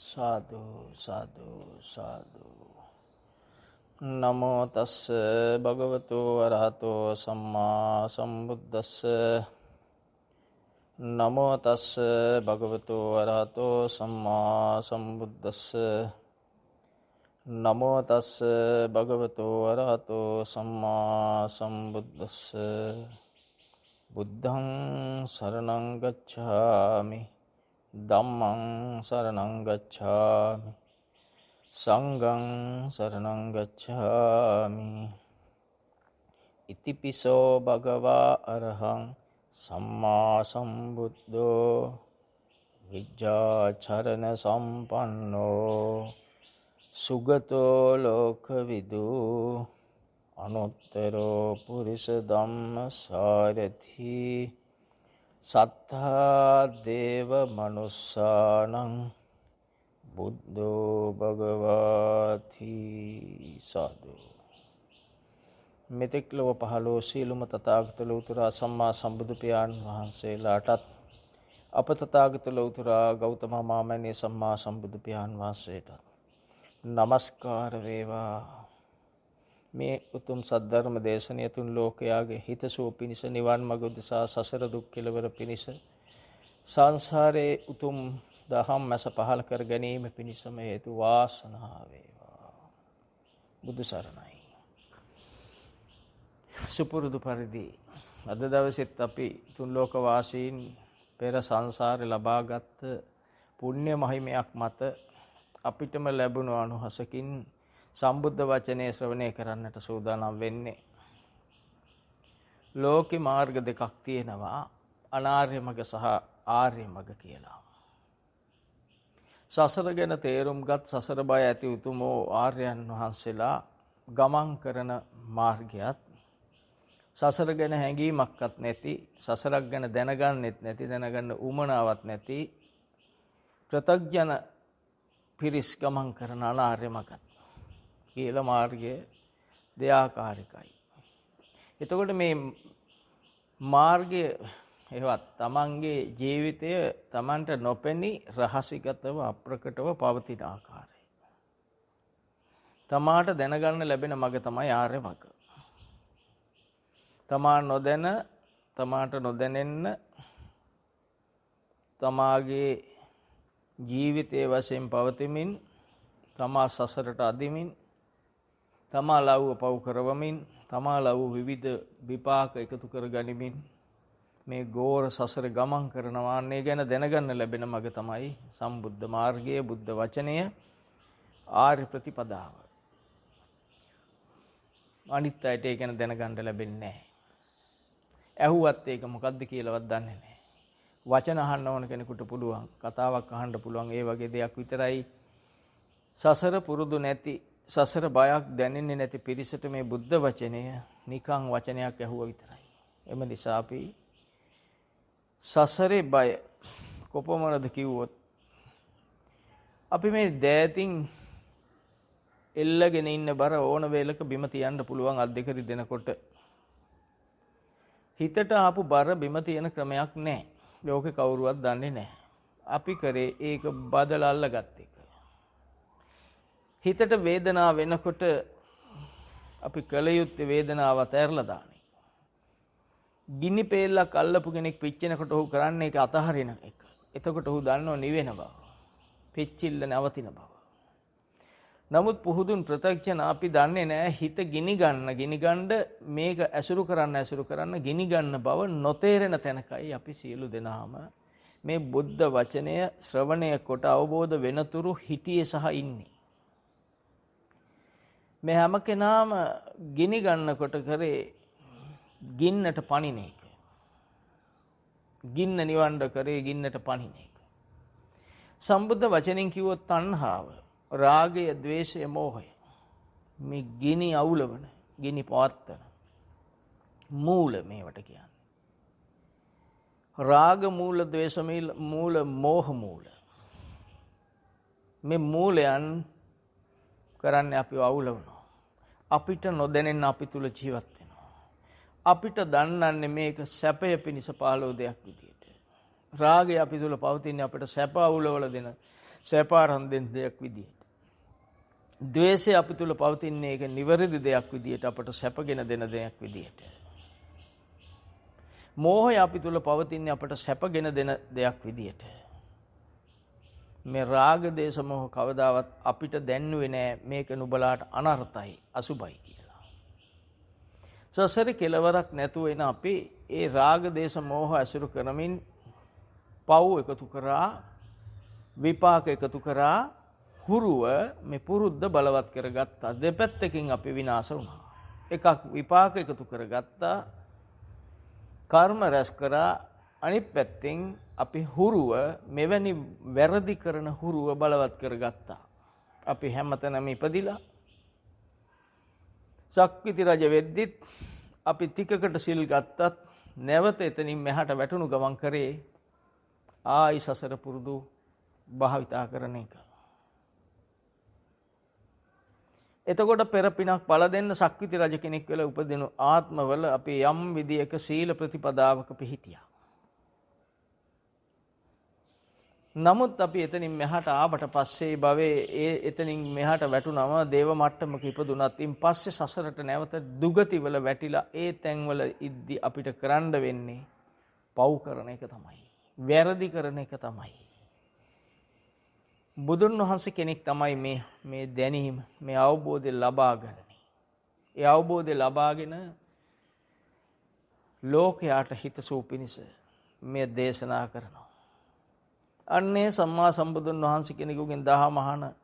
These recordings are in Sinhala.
साधु साधु साधु। नमो तस्स भगवतो अरहतो सम्मा सम्बुद्धस्स। नमो तस्स भगवतो अरहतो सम्मा सम्बुद्धस्स। नमो तस्स भगवतो अरहतो सम्मा सम्बुद्धस्स। बुद्धं शरणं गच्छामि, धम्मं शरणं गच्छामि, संघं शरणं गच्छामि। इतिपिसो भगवा अरहं सम्मा सम्बुद्धो विद्याचरण संपन्नो सुगतो लोकविदु अनुत्तरो पुरुष धम्म सारथी सत्ता देव मनुष्यानं බුද්ධෝ භගවාති සාදු. මෙතෙක් ලොව පහළෝ සියලුම තථාගත ලෞතර සම්මා සම්බුදු පියාණන් වහන්සේලාටත් අප තථාගත ලෞතර ගෞතම මාමණී සම්මා සම්බුදු පියාණන් වහන්සේටත් නමස්කාර වේවා. මේ උතුම් සද්ධර්ම දේශනය තුන් ලෝකයාගේ හිතසුව පිණිස, නිවන් මඟ උදෙසා, සසර දුක් කෙලවර පිණිස, සංසාරයේ උතුම් දහම් මැස පහල කර ගැනීම පිණිසම හේතු වාසනා වේවා. බුදු සරණයි. සුපුරුදු පරිදි අද දවසෙත් අපි තුන් ලෝක වාසීන් පෙර සංසාරේ ලබාගත් පුණ්‍ය මහිමයක් මත අපිටම ලැබුණු අනුහසකින් සම්බුද්ධ වචනේ ශ්‍රවණය කරන්නට සූදානම් වෙන්නේ. ලෝකේ මාර්ග දෙකක් තියෙනවා, අනාර්ය මඟ සහ ආර්ය මඟ කියලා. සසර ගැන තේරුම්ගත් සසර බය ඇති උතුමෝ ආර්යයන් වහන්සේලා ගමන් කරන මාර්ගයත්, සසර ගැන හැඟීමක්වත් නැති, සසරක් ගැන දැනගන්නෙත් නැති, දැනගන්න උමනාවක් නැති ප්‍රතග්ජන පිරිස් ගමන් කරන අනාර්ය මඟත් කියලා මාර්ගය දෙආකාරිකයි. එතකොට මේ මාර්ගය එවත් තමන්ගේ ජීවිතය තමන්ට නොපෙනී රහසිගතව අප්‍රකටව පවතින ආකාරය තමාට දැනගන්න ලැබෙන මඟ තමයි ආර්ය මඟ. තමා නොදැන, තමාට නොදැනෙන්න, තමාගේ ජීවිතයේ වශයෙන් පවතිමින්, තමා සසරට අදිමින්, තමා ලව්ව පව් කරවමින්, තමා ලව්ව විවිධ විපාක එකතු කර ගනිමින් මේ ගෝර සසර ගමන් කරනවා. අනේ ගැන දැනගන්න ලැබෙන මඟ තමයි සම්බුද්ධ මාර්ගය, බුද්ධ වචනය, ආර්ය ප්‍රතිපදාව. අනිත් අයට ඒ ගැන දැනගන්න ලැබෙන්නේ නැහැ. ඇහුවත් ඒක මොකද්ද කියලාවත් දන්නේ නැහැ. වචන අහන්න ඕන කෙනෙකුට පුළුවන්, කතාවක් අහන්න පුළුවන්, ඒ වගේ දෙයක් විතරයි. සසර පුරුදු නැති, සසර බයක් දැනෙන්නේ නැති පිරිසට මේ බුද්ධ වචනය නිකං වචනයක් ඇහුවා විතරයි. එම නිසා අපි සසරේ බය කොපමණද කිව්වොත්, අපි මේ දෑතින් එල්ලගෙන ඉන්න බර ඕන වේලක බිම තියන්න පුළුවන් අත් දෙක රිදෙනකොට. හිතට ආපු බර බිම තියන ක්‍රමයක් නැහැ. ලෝකේ කවුරුවත් දන්නේ නැහැ. අපි කරේ ඒක බදලා අල්ලගත්ත එක. හිතට වේදනාව වෙනකොට අපි කල යුත්තේ වේදනාව අතහැරලා දාන. ගිනි පෙල්ලක් අල්ලපු කෙනෙක් පිච්චෙනකොට ඔහු කරන්නේ ඒක අතහරින එක. එතකොට ඔහු දන්නව නිවෙන බව, පිච්චිල්ල නවතින බව. නමුත් පුහුදුන් ප්‍රත්‍යක්ෂණ අපි දන්නේ නැහැ හිත ගිනි ගන්න මේක ඇසුරු කරන්න ගිනි ගන්න බව නොතේරෙන තැනකයි අපි සියලු දෙනාම මේ බුද්ධ වචනය ශ්‍රවණය කොට අවබෝධ වෙනතුරු හිටියේ සහ ඉන්නේ. මේ හැම කෙනාම ගිනි ගන්නකොට කරේ ගින්නට පණින එක. ගින්න නිවන්න කරේ ගින්නට පණින එක. සම්බුද්ධ වචනෙන් කිව්වොත් තණ්හාව, රාගය, ద్వේෂය, මෝහය මේ ගිනි අවුලවන, ගිනි පවත්තන මූල මේවට කියන්නේ. රාග මූල, ద్వේෂ මූල, මෝහ මූල. මේ මූලයන් කරන්නේ අපිව අවුලවනවා. අපිට නොදැනෙන්න අපි තුල ජීවත් වෙනවා. අපිට දන්නන්නේ මේක සැපය පිණිස පහළ දෙයක් විදියට. රාගය අපි තුල පවතින අපිට සැප අවුලවල දෙන, සැප ආරම්භ දෙන දෙයක් විදියට. ද්වේෂය අපි තුල පවතින එක නිවැරදි දෙයක් විදියට අපට සැපගෙන දෙන දෙයක් විදියට. මෝහය අපි තුල පවතින අපට සැපගෙන දෙන දෙයක් විදියට. මේ රාග දේශ මොහ කවදාවත් අපිට දැන්නුවේ නෑ මේක නුඹලාට අනර්ථයි අසුබයි කියලා. සසරේ කෙලවරක් නැතුව එන අපි ඒ රාග දේශ මොහ අසුරු කරමින් පව් එකතු කරා විපාක එකතු කරා හුරුව මේ පුරුද්ද බලවත් කරගත්තා. දෙපැත්තකින් අපි විනාශ වුණා. එකක් විපාක එකතු කරගත්තා කර්ම රැස් කරා. අනිත් පැත්තෙන් අපි හුරුව මෙවැනි වැරදි කරන හුරුව බලවත් කරගත්තා. අපි හැමතැනම ඉපදිලා සක්විති රජ වෙද්දිත් අපි ටිකකට සිල් ගත්තත් නැවත එතනින් මෙහාට වැටුණු ගමන් කරේ ආයි සසර පුරුදු භාවිතා කරන එක. එතකොට පෙර පිනක් පළ දෙන්න සක්විති රජ කෙනෙක් වෙලා උපදින ආත්මවල අපි යම් විදියක සීල ප්‍රතිපදාවක පිහිටියා. නමුත් අපි එතනින් මෙහාට ආවට පස්සේ භවයේ එතනින් මෙහාට වැටුනම දේව මට්ටමක ඉපදුනත් ඉන් පස්සේ සසරට නැවත දුගතිවල වැටිලා ඒ තැන්වල ඉද්දි අපිට කරන්න වෙන්නේ පව් කරන එක තමයි. වැරදි කරන එක තමයි. බුදුන් වහන්සේ කෙනෙක් තමයි මේ දැනීම මේ අවබෝධය ලබා ගන්නේ. ඒ අවබෝධය ලබාගෙන ලෝකයට හිතසුව පිණිස මේ දේශනා කරනවා. අන්නේ සම්මා සම්බුදුන් වහන්සේ කෙනෙකුගෙන් දහම අහන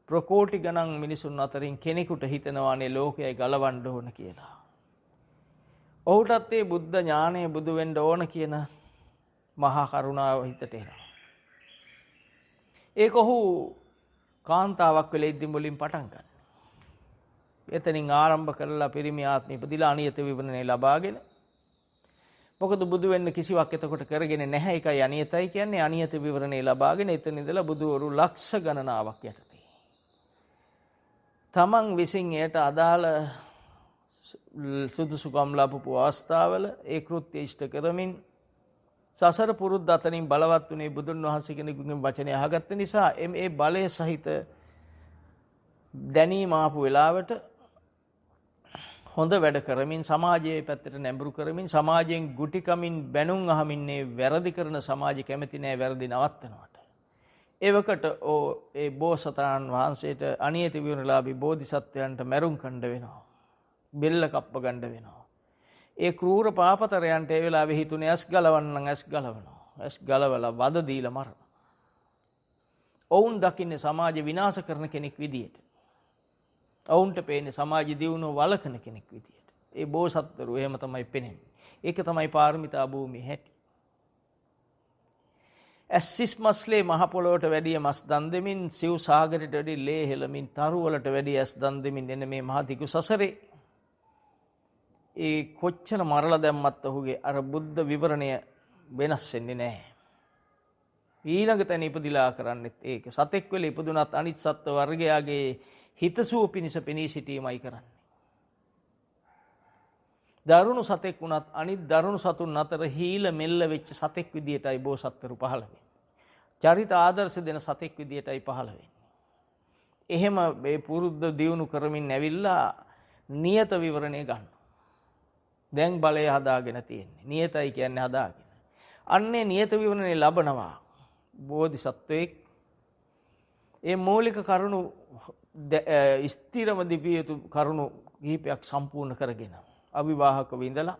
ප්‍රකෝටි ගණන් මිනිසුන් අතරින් කෙනෙකුට හිතනවානේ ලෝකයයි ගලවන්න ඕන කියලා. ඔහුටත් මේ බුද්ධ ඥානය බුදු වෙන්න ඕන කියන මහා කරුණාව හිතට එනවා. ඒක ඔහු කාන්තාවක් වෙලා ඉද්දි මුලින් පටන් ගන්න. එතනින් ආරම්භ කරලා පිරිමි ආත්ම ඉපදිලා අනියත විවරණය ලබාගෙන මොකද බුදු වෙන්න කිසිවක් එතකොට කරගෙන නැහැ. ඒකයි අනියතයි කියන්නේ. අනියත විවරණය ලබාගෙන එතන ඉඳලා බුදුවරු ලක්ෂ ගණනාවක් යටතේ තමන් විසින් එයට අදාළ සුදුසුකම් ලැබපු අවස්ථාවල ඒ කෘත්‍ය ඉෂ්ට කරමින් සසර පුරුද්ද අතරින් බලවත් වුණේ බුදුන් වහන්සේ කෙනෙකුගේ වචනය අහගත්ත නිසා මේ බලය සහිත දැනීම ආපු වෙලාවට හොඳ වැඩ කරමින් සමාජයේ පැත්තට නැඹුරු කරමින් සමාජයෙන් ගුටිකමින් බැනුම් අහමින්නේ වැරදි කරන සමාජය කැමති නැහැ වැරදි නවත්තනවට. එවකට ඒ බෝසතාණන් වහන්සේට අනියත විවරණලාභී බෝධිසත්වයන්ට මැරුම් කණ්ඩ වෙනවා. බෙල්ල කප්ප ගන්න වෙනවා. ඒ ක්‍රූර පාපතරයන්ට ඒ වෙලාවේ හිතුනේ ඇස් ගලවන්න ඇස් ගලවනවා. ඇස් ගලවලා වද දීලා මරනවා. ඔවුන් දකින්නේ සමාජ විනාශ කරන කෙනෙක් විදියට. ඔවුන්ට පේන්නේ සමාජ දියුණුව වළකන කෙනෙක් විදියට. ඒ බෝසත්වරු එහෙම තමයි පෙනෙන්නේ. ඒක තමයි පාරමිතා භූමියේ හැටි. ඇස්සිස් මස්ලේ මහ පොළොවට වැඩිය මස් දන් දෙමින් සිව් සාගරයට වැඩි ලේ හෙලමින් තරු වලට වැඩි ඇස් දන් දෙමින් එන මේ මහ දිගු සසරේ ඒ කොච්චර මරලා දැම්මත් ඔහුගේ අර බුද්ධ විවරණය වෙනස් වෙන්නේ නැහැ. ඊළඟ තැන ඉපදිලා කරන්නේත් ඒක. සතෙක් වෙල ඉපදුනත් අනිත් සත්ත්ව වර්ගයාගේ හිතසුව පිණිස පෙනී සිටීමයි කරන්නේ. දරුණු සතෙක් වුණත් අනිත් දරුණු සතුන් අතර හීල මෙල්ල වෙච්ච සතෙක් විදියටයි බෝසත්වරු පහළ වෙන්නේ. චරිත ආදර්ශ දෙන සතෙක් විදියටයි පහළ වෙන්නේ. එහෙම මේ පුරුද්ද දියුණු කරමින් ඇවිල්ලා නියත විවරණය ගන්නවා. දැන් බලය හදාගෙන තියෙන්නේ. නියතයි කියන්නේ හදාගෙන. අන්නේ නියත විවරණය ලබනවා බෝධිසත්වයෙක්. ඒ මූලික කරුණු ස්ථිරම දිවිය යුතු කරුණු කිහිපයක් සම්පූර්ණ කරගෙන අවිවාහකව ඉඳලා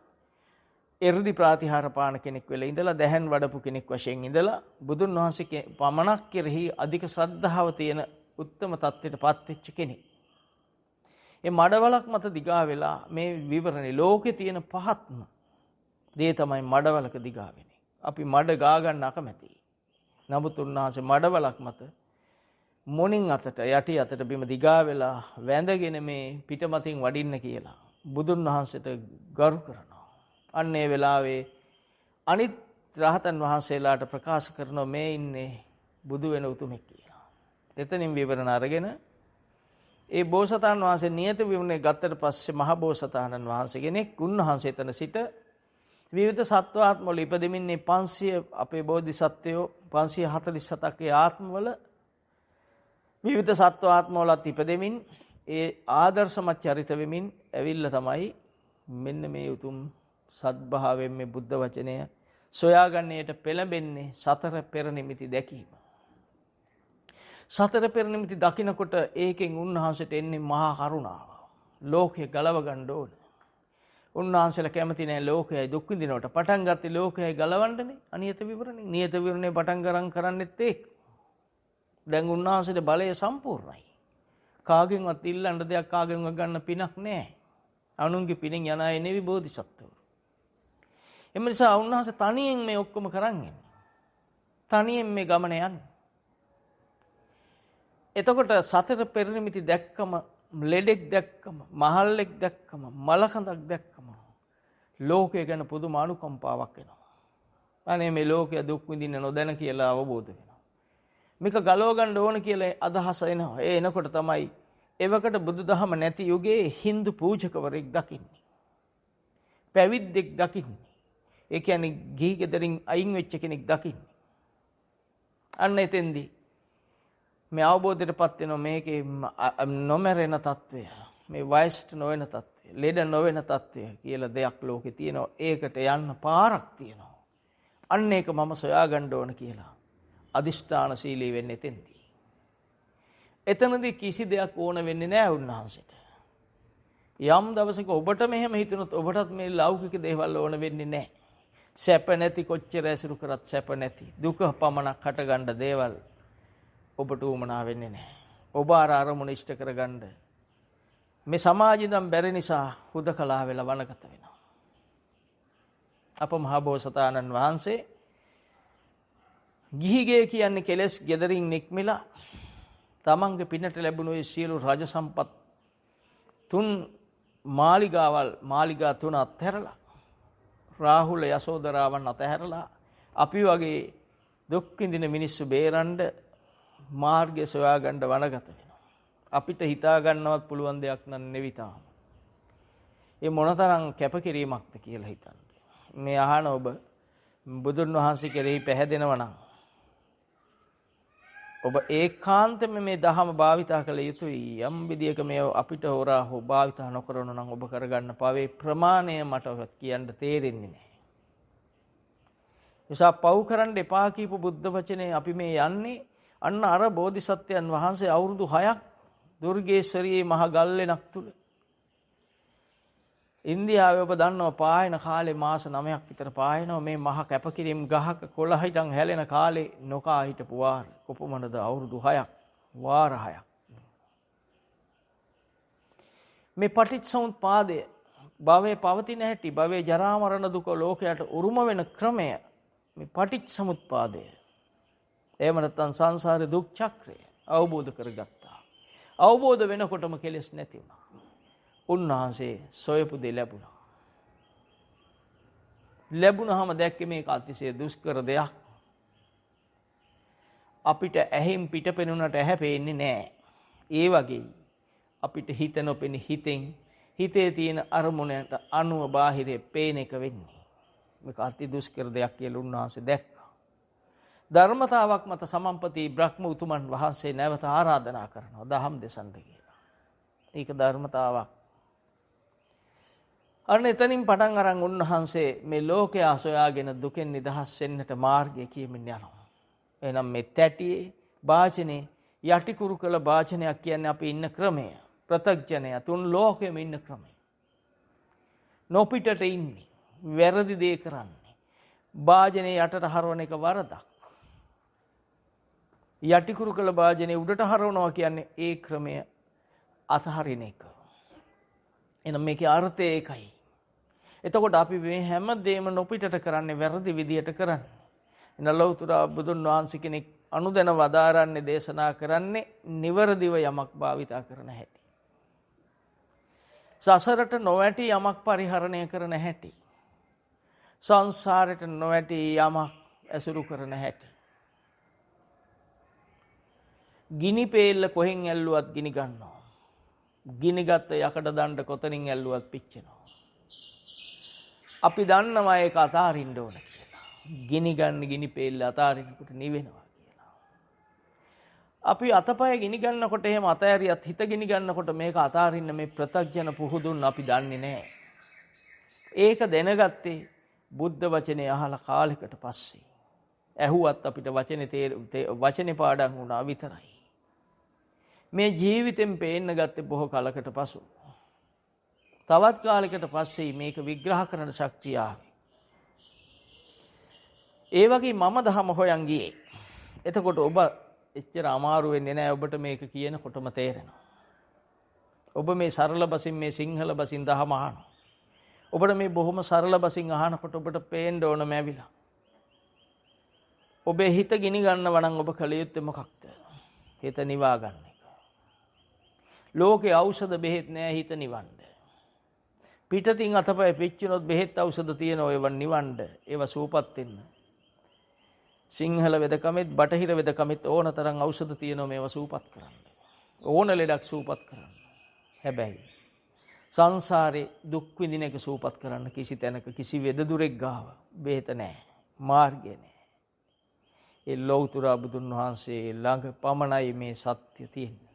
එර්දි ප්‍රාතිහාර පාන කෙනෙක් වෙලා ඉඳලා දැහැන් වඩපු කෙනෙක් වශයෙන් ඉඳලා බුදුන් වහන්සේ පමණක් කෙරෙහි අධික ශ්‍රද්ධාව තියෙන උත්තම தත්ත්වයටපත් වෙච්ච කෙනෙක්. ඒ මඩවලක් මත දිගා වෙලා මේ විවරණේ ලෝකේ තියෙන පහත්ම දේ තමයි මඩවලක දිගා වෙන්නේ. අපි මඩ ගා ගන්න අකමැතියි. නමුත් උන්වහන්සේ මඩවලක් මත මොණින් අතට යටි අතට බිම දිගා වෙලා වැඳගෙන මේ පිටමතින් වඩින්න කියලා බුදුන් වහන්සේට ගරු කරනවා. අන්න ඒ වෙලාවේ අනිත් රහතන් වහන්සේලාට ප්‍රකාශ කරනවා මේ ඉන්නේ බුදු වෙන උතුමෙක් කියලා. එතනින් විවරණ අරගෙන ඒ බෝසතාණන් වහන්සේ නියත විවරණය ගත්තට පස්සේ මහ බෝසතාණන් වහන්සේ කෙනෙක් උන්වහන්සේ එතන සිට විවිධ සත්වාත්ම වල ඉපදෙමින් මේ 500 අපේ බෝධිසත්වයෝ 547ක ආත්මවල විවිධ සත්ව ආත්මවලත් ඉපදෙමින් ඒ ආදර්ශමත් චරිත වෙමින් ඇවිල්ලා තමයි මෙන්න මේ උතුම් සත්භාවයෙන් මේ බුද්ධ වචනය සොයාගන්නේට පෙළඹෙන්නේ සතර පෙර නිමිති දැකීම. සතර පෙර නිමිති දකිනකොට ඒකෙන් උන්වහන්සේට එන්නේ මහා කරුණාව. ලෝකය ගලව ගන්න ඕන. උන්වහන්සේලා කැමති නැහැ ලෝකයයි දුක් විඳිනවට. පටන් ගත්තේ ලෝකයයි ගලවන්නනේ. අනියත විවරණේ. නියත විවරණේ පටන් ගරන් කරන්නෙත් ඒක. දැන් උන්වහන්සේගේ බලය සම්පූර්ණයි. කාගෙන්වත් ඉල්ලන්න දෙයක් කාගෙන්වත් ගන්න පිනක් නැහැ. අනුන්ගේ පිනෙන් යන අය නෙවෙයි බෝධිසත්වෝ. එම නිසා උන්වහන්සේ තනියෙන් මේ ඔක්කොම කරන් යන්නේ. තනියෙන් මේ ගමන යන්නේ. එතකොට සතර පෙර නිමිති දැක්කම, ලෙඩෙක් දැක්කම, මහල්ලෙක් දැක්කම, මලකඳක් දැක්කම ලෝකය ගැන පුදුම අනුකම්පාවක් එනවා. අනේ මේ ලෝකය දුක් විඳින්න නොදැන කියලා අවබෝධ වෙනවා. මේක ගලව ගන්න ඕන කියලා අදහස එනවා. ඒ එනකොට තමයි එවකට බුදුදහම නැති යුගයේ Hindu පූජකවරයෙක් දකින්නේ. පැවිද්දෙක් දකින්නේ. ඒ කියන්නේ ගිහි ගෙදරින් අයින් වෙච්ච කෙනෙක් දකින්නේ. අන්න එතෙන්දී මේ අවබෝධයටපත් වෙනවා මේකේ නොමරෙන తত্ত্বය, මේ වයසට නොවන తত্ত্বය, ලෙඩ නොවන తত্ত্বය කියලා දෙයක් ලෝකේ තියෙනවා. ඒකට යන්න පාරක් තියෙනවා. අන්න ඒක මම සොයා ගන්න ඕන කියලා අදිෂ්ඨානශීලී වෙන්නේ එතෙන්දී. එතනදී කිසි දෙයක් ඕන වෙන්නේ නැහැ උන්වහන්සේට. යම් දවසක ඔබට මෙහෙම හිතුනොත් ඔබටත් මේ ලෞකික දේවල් ඕන වෙන්නේ නැහැ. සැප නැති කොච්චර ඇසුරු කරත් සැප නැති දුක පමණක් හටගන්න දේවල් ඔබට උමනා වෙන්නේ නැහැ. ඔබ අරමුණ ඉෂ්ට කරගන්න මේ සමාජින්දම් බැරි නිසා හුදකලා වෙලා වනගත වෙනවා. අප මහ බෝසතාණන් වහන්සේ ගිහිගේ කියන්නේ කෙලස් gederin නික්මිලා තමන්ගේ පිනට ලැබුණු ඒ සියලු රජ සම්පත් තුන් මාලිගා තුන අත්හැරලා රාහුල යසෝදරාවන් අතහැරලා අපි වගේ දුක් විඳින මිනිස්සු බේරන්න මාර්ගය සොයා ගන්න වනගත වෙනවා. අපිට හිතා ගන්නවත් පුළුවන් දෙයක් නෙවෙයි තාම. ඒ මොනතරම් කැපකිරීමක්ද කියලා හිතන්න. මේ අහන ඔබ බුදුන් වහන්සේ කෙරෙහි පැහැදෙනවා නම් ඔබ ඒකාන්තයෙන්ම මේ ධහම භාවිතා කළ යුතුයි. යම් විදියක මේ අපිට හොරා හෝ භාවිතා නොකරන නම් ඔබ කරගන්න පවේ ප්‍රමාණය මට කියන්න තේරෙන්නේ නැහැ. නිසා පව් කරන්න එපා කියපු බුද්ධ වචනේ අපි මේ යන්නේ අන්න අර බෝධිසත්වයන් වහන්සේ අවුරුදු 6ක් දුර්ගේශරියේ මහ ගල්ලෙනක් තුල ඉන්දියාවේ ඔබ දන්නවා පායන කාලේ මාස 9ක් විතර පායනවා. මේ මහ කැපකිරීම ගහක කොළ හිටන් හැලෙන කාලේ නොකා හිටපු වාර කොපමණද අවුරුදු 6ක් වාර 6ක්. මේ පටිච්චසමුප්පාදය භවයේ පවතින හැටි, භවයේ ජරා මරණ දුක ලෝකයට උරුම වෙන ක්‍රමය මේ පටිච්චසමුප්පාදය. එහෙම නැත්නම් සංසාරේ දුක් චක්‍රය අවබෝධ කරගත්තා. අවබෝධ වෙනකොටම කෙලෙස් නැති වුණා. උන්වහන්සේ සොයපු දේ ලැබුණා. ලැබුණාම දැක්කේ මේක අතිශය දුෂ්කර දෙයක්. අපිට ඇහින් පිටපෙනුනට ඇහැ පේන්නේ නැහැ. ඒ වගේ අපිට හිත නොපෙනී හිතේ තියෙන අරමුණට අනුව බාහිරේ පේන එක වෙන්නේ. මේක අති දුෂ්කර දෙයක් කියලා උන්වහන්සේ දැක්කා. ධර්මතාවක් මත සමම්පති බ්‍රහ්ම උතුමන් වහන්සේ නැවත ආරාධනා කරනවා දහම් දෙසන්න කියලා. ඒක ධර්මතාවක්. අන්න එතනින් පටන් අරන් උන්වහන්සේ මේ ලෝකය සොයාගෙන දුකෙන් නිදහස් වෙන්නට මාර්ගය කියමින් යනවා. එහෙනම් මේ තැටියේ වාචනේ යටිකුරු කළ වාචනයක් කියන්නේ අපි ඉන්න ක්‍රමය. ප්‍රත්‍යඥය තුන් ලෝකෙම ඉන්න ක්‍රමය. නොපිටට ඉන්නේ. වැරදි දේ කරන්නේ. වාචනේ යටට හරවන එක වරදක්. යටිකුරු කළ වාචනේ උඩට හරවනවා කියන්නේ ඒ ක්‍රමය අතහරින එක. එහෙනම් මේකේ අර්ථය ඒකයි. එතකොට අපි මේ හැම දෙයක්ම නොපිටට කරන්නේ වැරදි විදියට කරන්නේ. එන ලෞතර බුදුන් වහන්සේ කෙනෙක් අනුදැන වදාරන්නේ දේශනා කරන්නේ නිවර්දිව යමක් භාවිතා කරන හැටි. සසරට නොවැටි යමක් පරිහරණය කරන හැටි. සංසාරයට නොවැටි යමක් ඇසුරු කරන හැටි. ගිනි පෙල්ල කොහෙන් ඇල්ලුවත් ගිනි ගන්නවා. ගිනිගත් යකඩ දණ්ඩ කොතනින් ඇල්ලුවත් පිච්චෙනවා. අපි දන්නවා ඒක අතාරින්න ඕන කියලා. ගිනි ගන්න ගිනි පෙල්ල අතාරිනකොට නිවෙනවා කියලා. අපි අතපය ගිනි ගන්නකොට එහෙම අතෑරියත් හිත ගිනි ගන්නකොට මේක අතාරින්න මේ ප්‍රත්‍යඥ පුහුදුන් අපි දන්නේ නැහැ. ඒක දැනගත්තේ බුද්ධ වචනේ අහලා කාලයකට පස්සේ. ඇහුවත් අපිට වචනේ පාඩම් වුණා විතරයි. මේ ජීවිතෙන් පේන්න ගත්තේ බොහෝ කාලයකට පසු. තවත් කාලයකට පස්සේ මේක විග්‍රහ කරන ශක්තිය ආවේ. ඒ වගේ මම දහම හොයන් ගියේ. එතකොට ඔබ එච්චර අමාරු වෙන්නේ නැහැ. ඔබට මේක කියනකොටම තේරෙනවා. ඔබ මේ සරල බසින් මේ සිංහල බසින් දහම අහනවා. ඔබට මේ බොහොම සරල බසින් අහනකොට ඔබට පේන්න ඕනම ඇවිලා. ඔබේ හිත ගිනි ගන්නව නම් ඔබ කල යුත්තේ මොකක්ද? හිත නිවා ගන්න එක. ලෝකේ ඖෂධ බෙහෙත් නෑ හිත නිවන්න. පිටතින් අතපය පිච්චුනොත් බෙහෙත් ඖෂධ තියෙනවා ඒව නිවන්න. ඒව සූපත් වෙන්න. සිංහල වෙදකමෙත් බටහිර වෙදකමෙත් ඕන තරම් ඖෂධ තියෙනවා මේව සූපත් කරන්න. ඕන ලෙඩක් සූපත් කරන්න. හැබැයි සංසාරේ දුක් විඳින එක සූපත් කරන්න කිසි තැනක කිසි වෙදදුරෙක් ගාව බෙහෙත නැහැ. මාර්ගය නැහැ. ඒ ලෞතර බුදුන් වහන්සේ ළඟ පමණයි මේ සත්‍ය තියෙන්නේ.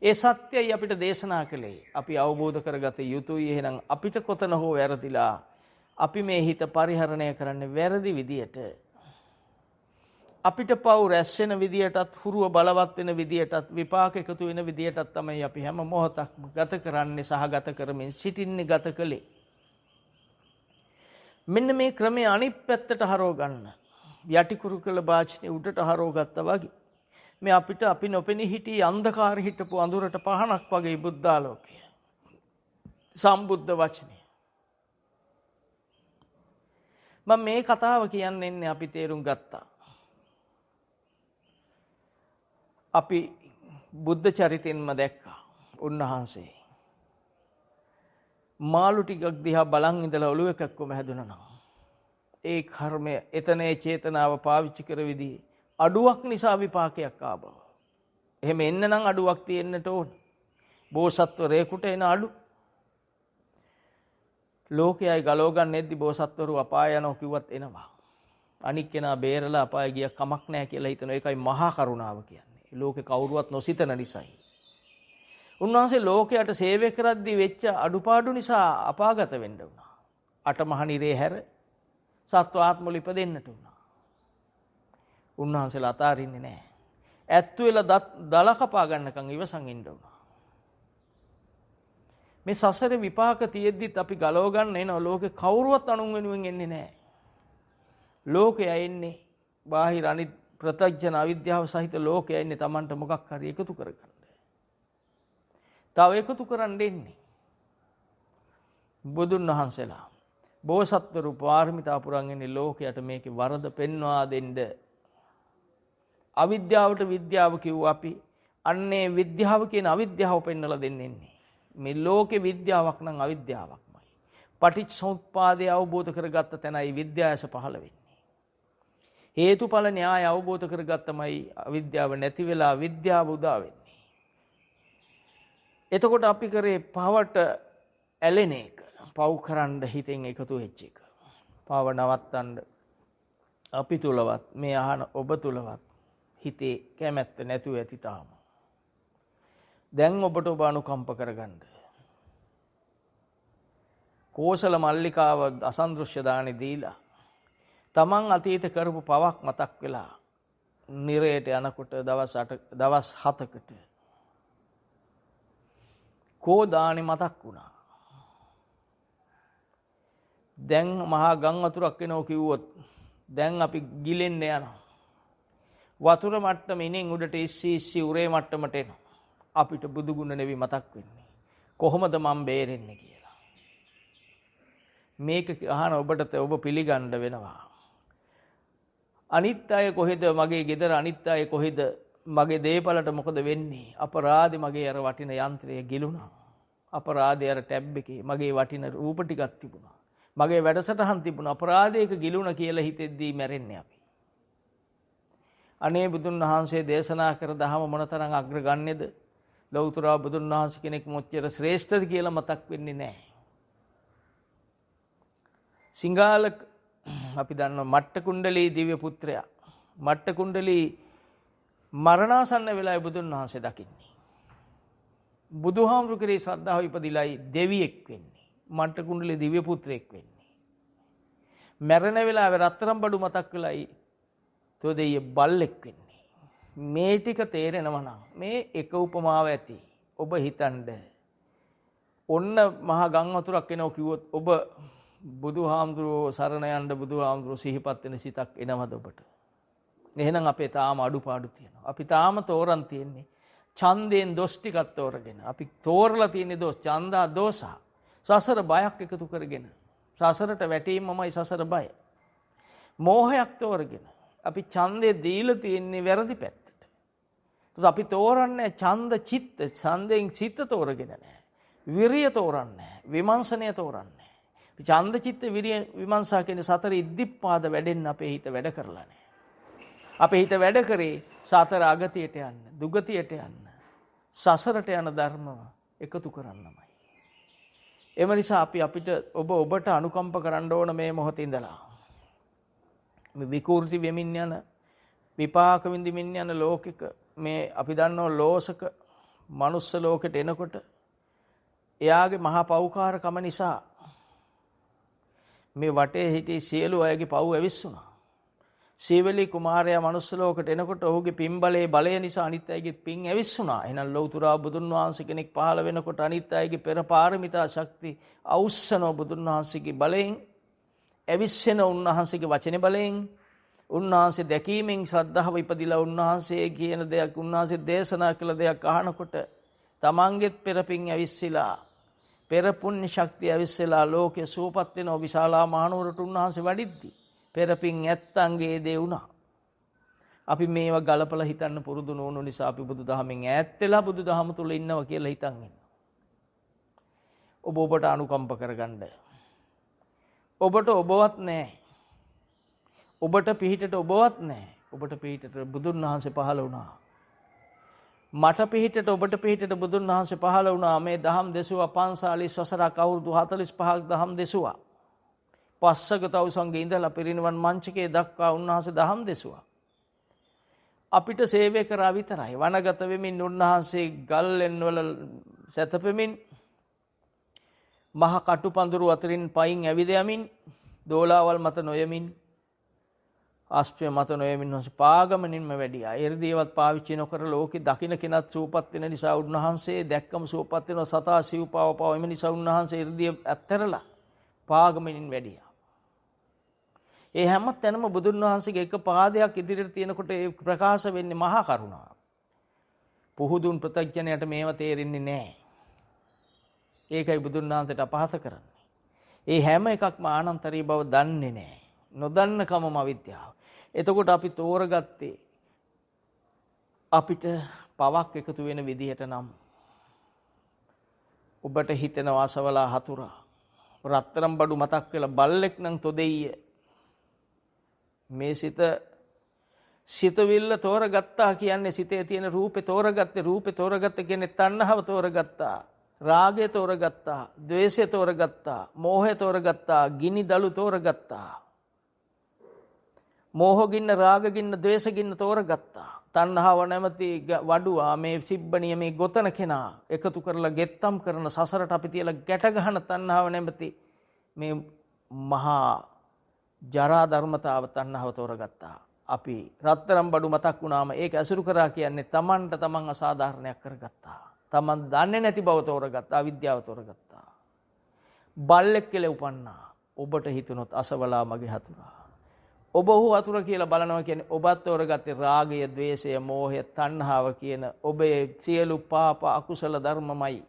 ඒ සත්‍යයි අපිට දේශනා කළේ. අපි අවබෝධ කරගත යුතුයි. එහෙනම් අපිට කොතන හෝ වැරදිලා අපි මේ හිත පරිහරණය කරන්නේ වැරදි විදියට. අපිට පව් රැස් වෙන විදියටත් හුරුව බලවත් වෙන විදියටත් විපාක එකතු වෙන විදියටත් තමයි අපි හැම මොහොතක්ම ගත කරන්නේ සහ ගත කරමින් සිටින්නේ ගත කළේ. මෙන්න මේ ක්‍රමයේ අනිත් පැත්තට හරව ගන්න. යටි කුරුකල වාචනේ උඩට හරව ගත්තා වගේ. මේ අපිට අපි නොපෙනී හිටි අන්ධකාරෙ හිටපු අඳුරට පහනක් වගේ බුද්ධාලෝකය. සම්බුද්ධ වචනේ. මම මේ කතාව කියන්නේ අපි තේරුම් ගත්තා. අපි බුද්ධ චරිතෙන්ම දැක්කා උන්වහන්සේ. මාළු ටිකක් දිහා බලන් ඉඳලා ඔළුව එකක්වම හැදුනා නම් ඒ කර්මය එතනේ චේතනාව පාවිච්චි කර විදිහේ අඩුවක් නිසා විපාකයක් ආවා. එහෙම එන්න නම් අඩුවක් තියෙන්නට ඕන. බෝසත්වරේකට එන අඩු. ලෝකයයි ගලව ගන්නෙද්දි බෝසත්වරු අපාය යනවා කිව්වත් එනවා. අනික් කෙනා බේරලා අපාය ගිය කමක් නැහැ කියලා හිතනවා. ඒකයි මහා කරුණාව කියන්නේ. ලෝකේ කවුරුවත් නොසිතන නිසායි. උන්වහන්සේ ලෝකයට සේවය කරද්දී වෙච්ච අඩුපාඩු නිසා අපාගත වෙන්න වුණා. අටමහා නිරේ හැර සත්වාත්ම ලිපදෙන්නට වුණා. උන්වහන්සේලා අතාරින්නේ නැහැ. ඇත්තු වෙලා දල කපා ගන්නකම් ඉවසන් ඉන්න වුණා. මේ සසරේ විපාක තියෙද්දිත් අපි ගලව ගන්න එනවා. ලෝකේ කවුරුවත් අනුන් වෙනුවෙන් එන්නේ නැහැ. ලෝකයා එන්නේ බාහිර අනිත් ප්‍රත්‍යඥ අවිද්‍යාව සහිත ලෝකයා ඉන්නේ Tamanට මොකක් හරි එකතු කරගන්න. තව එකතු කරන්න දෙන්නේ. බුදුන් වහන්සේලා බෝසත්වරු පාරමිතා පුරන් ඉන්නේ ලෝකයට මේකේ වරද පෙන්වා දෙන්න. අවිද්‍යාවට විද්‍යාව කිව්ව අපි අන්නේ විද්‍යාව කියන අවිද්‍යාව පෙන්වලා දෙන්නේ. මේ ලෝකේ විද්‍යාවක් නම් අවිද්‍යාවක්මයි. පටිච්චසමුප්පාදය අවබෝධ කරගත්ත තැනයි විද්‍යාවස පහළ වෙන්නේ. හේතුඵල න්‍යාය අවබෝධ කරගත්තමයි අවිද්‍යාව නැති වෙලා විද්‍යාව උදා වෙන්නේ. එතකොට අපි කරේ පවට ඇලෙන එක. පව් කරන්න හිතෙන් එකතු වෙච්ච එක. පව නවත්තන්න අපි තුලවත් මේ අහන ඔබ තුලවත් හිතේ කැමැත්ත නැතුව ඇති තාම. දැන් ඔබට ඔබ අනුකම්ප කරගන්න. කෝසල මල්ලිකාව අසන්දෘශ්‍ය දානේ දීලා තමන් අතීත කරපු පවක් මතක් වෙලා නිරයට යනකොට දවස් 7කට කෝ දානේ මතක් වුණා. දැන් මහා ගම් වතුරක් එනවා කිව්වොත් දැන් අපි ගිලෙන්න යනවා. වතුර මට්ටම ඉනෙන් උඩට ඉස්සි උරේ මට්ටමට එනවා. අපිට බුදු ගුණ නෙවි මතක් වෙන්නේ. කොහොමද මම බේරෙන්නේ කියලා. මේක අහන ඔබට ඔබ පිළිගන්න වෙනවා. අනිත් අය කොහෙද මගේ ගෙදර අනිත් අය කොහෙද මගේ දේපලට මොකද වෙන්නේ? අපරාධේ මගේ අර වටින යන්ත්‍රය ගිලුණා. අපරාධේ අර ටැබ් එකේ මගේ වටින රූප ටිකක් තිබුණා. මගේ වැඩසටහන් තිබුණා. අපරාධයක ගිලුණා කියලා හිතෙද්දී මැරෙන්නේ අපි. අනේ බුදුන් වහන්සේ දේශනා කර දහම මොනතරම් අග්‍රගණ්‍යද? ලෞතර බුදුන් වහන්සේ කෙනෙක් මොච්චර ශ්‍රේෂ්ඨද කියලා මතක් වෙන්නේ නැහැ. සිංහාල අපි දන්නවා මට්ට කුණ්ඩලී දිව්‍ය පුත්‍රයා. මට්ට කුණ්ඩලී මරණාසන්න වෙලාවේ බුදුන් වහන්සේ දකින්නේ. බුදුහාමුදුරු කෙරේ ශ්‍රද්ධාව ඉපදිලායි දෙවියෙක් වෙන්නේ. මන්ට කුණ්ඩලේ දිව්‍ය පුත්‍රයෙක් වෙන්නේ. මරණ වෙලාවේ රත්තරන් බඩු මතක් වෙලායි තෝ දෙයිය බල්ලෙක් වෙන්නේ. මේ ටික තේරෙනවා නම් මේ එක උපමාව ඇති. ඔබ හිතන්න ඔන්න මහා ගම් වතුරක් එනවා කිව්වොත් ඔබ බුදුහාමුදුරුවෝ සරණ යන්න බුදුහාමුදුරුවෝ සිහිපත් වෙන සිතක් එනවද ඔබට? එහෙනම් අපේ තාම අඩුපාඩු තියෙනවා. අපි තාම තෝරන් තියෙන්නේ ඡන්දයෙන් දොස් ටිකක් තෝරගෙන. අපි තෝරලා තියෙන්නේ දොස් ඡන්දා දෝසා. සසර බයක් එකතු කරගෙන. සසරට වැටීමමයි සසර බය. මෝහයක් තෝරගෙන. අපි ඡන්දේ දීලා තියෙන්නේ වැරදි පැත්තට. ඒත් අපි තෝරන්නේ ඡන්ද චිත්ත. ඡන්දෙන් චිත්ත තෝරගෙන නැහැ. විරිය තෝරන්නේ නැහැ. විමර්ශනය තෝරන්නේ නැහැ. ඡන්ද චිත්ත විරිය විමර්ශා කියන සතර ඉද්ධිපාද වැඩෙන්න අපේ හිත වැඩ කරලා නැහැ. අපේ හිත වැඩ කරේ සතර අගතියට යන්න, දුගතියට යන්න, සසරට යන ධර්ම එකතු කරන්නමයි. එම නිසා අපි අපිට ඔබට අනුකම්ප කරන්න ඕන මේ මොහොතේ ඉඳලා. මේ විකෘති වෙමින් යන විපාක විඳිමින් යන ලෝකෙක මේ අපි දන්නව ලෝසක මනුස්ස ලෝකෙට එනකොට එයාගේ මහා පෞකාරකම නිසා මේ වටේ හිටි සියලු අයගේ පව් ඇවිස්සුණා. සීවලී කුමාරයා මනුස්ස ලෝකෙට එනකොට ඔහුගේ පින් බලය නිසා අනිත් අයගේ පින් ඇවිස්සුණා. එහෙනම් ලෞතර බුදුන් වහන්සේ කෙනෙක් පහළ වෙනකොට අනිත් අයගේ පෙර පාරමිතා ශක්ති අවුස්සන බුදුන් වහන්සේගේ බලයෙන් ඇවිස්සෙන උන්වහන්සේගේ වචනේ බලයෙන් උන්වහන්සේ දැකීමෙන් ශ්‍රද්ධාව ඉපදිලා උන්වහන්සේ කියන දෙයක් උන්වහන්සේ දේශනා කළ දෙයක් අහනකොට තමන්ගෙත් පෙර පින් ඇවිස්සලා පෙර පුණ්‍ය ශක්තිය ඇවිස්සලා ලෝකේ සූපත් වෙන විශාලා මහනුවරට උන්වහන්සේ වඩිද්දී පෙර පින් ඇත්තන්ගේ දේ වුණා. අපි මේවා ගලපලා හිතන්න පුරුදු නොවුණු නිසා අපි බුදුදහමෙන් ඈත් වෙලා බුදුදහම තුල ඉන්නවා කියලා හිතන් ඉන්නවා. ඔබට අනුකම්ප කරගන්න. ඔබට ඔබවත් නැහැ. ඔබට පිහිටට ඔබවත් නැහැ. ඔබට පිහිටට බුදුන් වහන්සේ පහළ වුණා. මට පිහිටට ඔබට පිහිටට බුදුන් වහන්සේ පහළ වුණා. මේ දහම් දෙසුවා 45 වසරක් අවුරුදු 45ක් දහම් දෙසුවා. පස්සක තවුසන්ගේ ඉඳලා පිරිනිවන් මංචකයේ දක්වා උන්වහන්සේ දහම් දෙසුවා. අපිට සේවය කරා විතරයි. වනගත වෙමින් උන්වහන්සේ ගල්ලෙන් වල සැතපෙමින් මහ කටුපඳුරු අතරින් පයින් ඇවිද යමින් දෝලාවල් මත නොයමින් ආස්ප්‍රය මත නොයමින් උන්වහන්සේ පාගමනින්ම වැඩියා. එර්දියවත් පාවිච්චි නොකර ලෝකෙ දකින්න කෙනත් සූපත් වෙන නිසා උන්වහන්සේ දැක්කම සූපත් වෙන සතා සිව්පාව පාව එම නිසා උන්වහන්සේ එර්දිය ඇත්තරලා පාගමනින් වැඩියා. ඒ හැම තැනම බුදුන් වහන්සේගේ එක පාදයක් ඉදිරියට තියෙනකොට ඒ ප්‍රකාශ වෙන්නේ මහා කරුණාව. පුහුදුන් ප්‍රත්‍යඥයට මේව තේරෙන්නේ නැහැ. ඒකයි බුදුන් වහන්සේට අපහාස කරන්නේ. ඒ හැම එකක්ම ආනන්තරී බව දන්නේ නැහැ. නොදන්නකමම අවිද්‍යාව. එතකොට අපි තෝරගත්තේ අපිට පවක් එකතු වෙන විදිහට නම් ඔබට හිතෙනවා අසවලා හතුරා රත්තරන් බඩු මතක් වෙලා බල්ලෙක් නම් තොදෙయ్య මේ සිතවිල්ල තෝරගත්තා කියන්නේ සිතේ තියෙන රූපේ තෝරගත්තේ කියන්නේ තණ්හාව තෝරගත්තා, රාගය තෝරගත්තා, ද්වේෂය තෝරගත්තා, මෝහය තෝරගත්තා, ගිනි දලු තෝරගත්තා. මෝහගින්න, රාගගින්න, ද්වේෂගින්න තෝරගත්තා. තණ්හාව නැමැති වඩුවා මේ සිබ්බණිය මේ ගොතන කෙනා එකතු කරලා ගෙත්තම් කරන සසරට අපි තියලා ගැට ගන්න තණ්හාව නැමැති මේ මහා ජරා ධර්මතාව තණ්හාව තෝරගත්තා. අපි රත්තරන් බඩු මතක් වුණාම ඒක ඇසුරු කරා කියන්නේ තමන්ට තමන් අසාධාරණයක් කරගත්තා. තමන් දන්නේ නැති බව තෝරගත්තා, අවිද්‍යාව තෝරගත්තා. බල්ලෙක් කියලා උපන්නා. ඔබට හිතුනොත් අසවලා මගේ හතුරා. ඔබ ඔහු හතුර කියලා බලනවා කියන්නේ ඔබත් තෝරගත්තේ රාගය, ద్వේෂය, මෝහය, තණ්හාව කියන ඔබේ සියලු පාප අකුසල ධර්මමයි.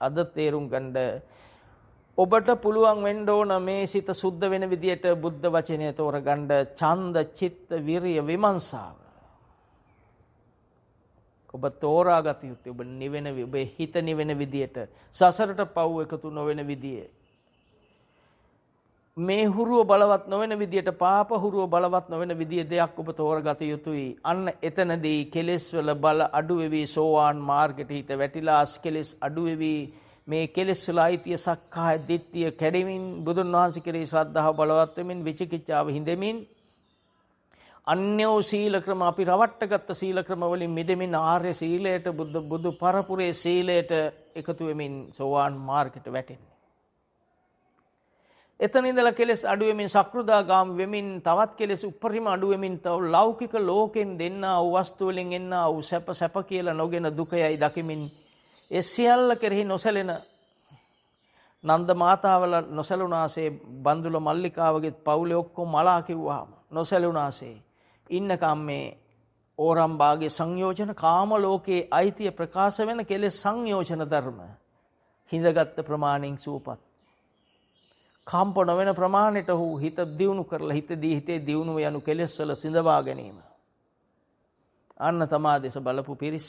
අද තේරුම් ගන්න ඔබට පුළුවන් වෙන්න ඕන මේ සිත සුද්ධ වෙන විදියට බුද්ධ වචනය තෝරගන්න ඡන්ද, චිත්ත, විරිය, විමර්ශාව. ඔබ තෝරාගත යුත්තේ ඔබ නිවෙන ඔබේ හිත නිවෙන විදියට සසරට පව් එකතු නොවන විදිය. මේ හුරුව බලවත් නොවන විදියට පාප හුරුව බලවත් නොවන විදිය දෙයක් ඔබ තෝරගත යුතුයි. අන්න එතනදී කෙලෙස් වල බල අඩු වෙවි සෝවාන් මාර්ගයට හිත වැටිලා අස්කෙලෙස් අඩු වෙවි මේ කෙලෙස් වල අයිතිය සක්කාය දිට්ඨිය කැඩෙමින් බුදුන් වහන්සේ කෙරෙහි ශ්‍රද්ධාව බලවත් වෙමින් විචිකිච්ඡාව හිඳෙමින් අන්‍යෝ සීල ක්‍රම අපි රවට්ටගත්ත සීල ක්‍රම වලින් මිදෙමින් ආර්ය සීලයට බුදු පරපුරේ සීලයට එකතු වෙමින් සෝවාන් මාර්ගයට වැටෙන්නේ. එතන ඉඳලා කෙලෙස් අඩු වෙමින් සක්‍රුදාගාමී වෙමින් තවත් කෙලෙස් උපරිම අඩු වෙමින් තව ලෞකික ලෝකෙන් දෙන්නා වූ වස්තු වලින් එන්නා වූ සැප කියලා නොගෙන දුකයයි දකිමින් ඒ සියල්ල කෙරෙහි නොසැලෙන නන්ද මාතාවල නොසැලුණාසේ බන්දුල මල්ලිකාවගේ පවුලේ ඔක්කොම මලා කිව්වාම නොසැලුණාසේ ඉන්නකම් මේ ඕරම් භාගයේ සංයෝජන කාම ලෝකයේ අයිතිය ප්‍රකාශ වෙන කෙලෙස් සංයෝජන ධර්ම හිඳගත් ප්‍රමාණින් සූපත් කම්පන වෙන ප්‍රමාණයට ඔහු හිත දියුණු කරලා හිතේ දියුණුව යනු කෙලෙස් වල සිඳවා ගැනීම අන්න තමාදේශ බලපු පිරිස්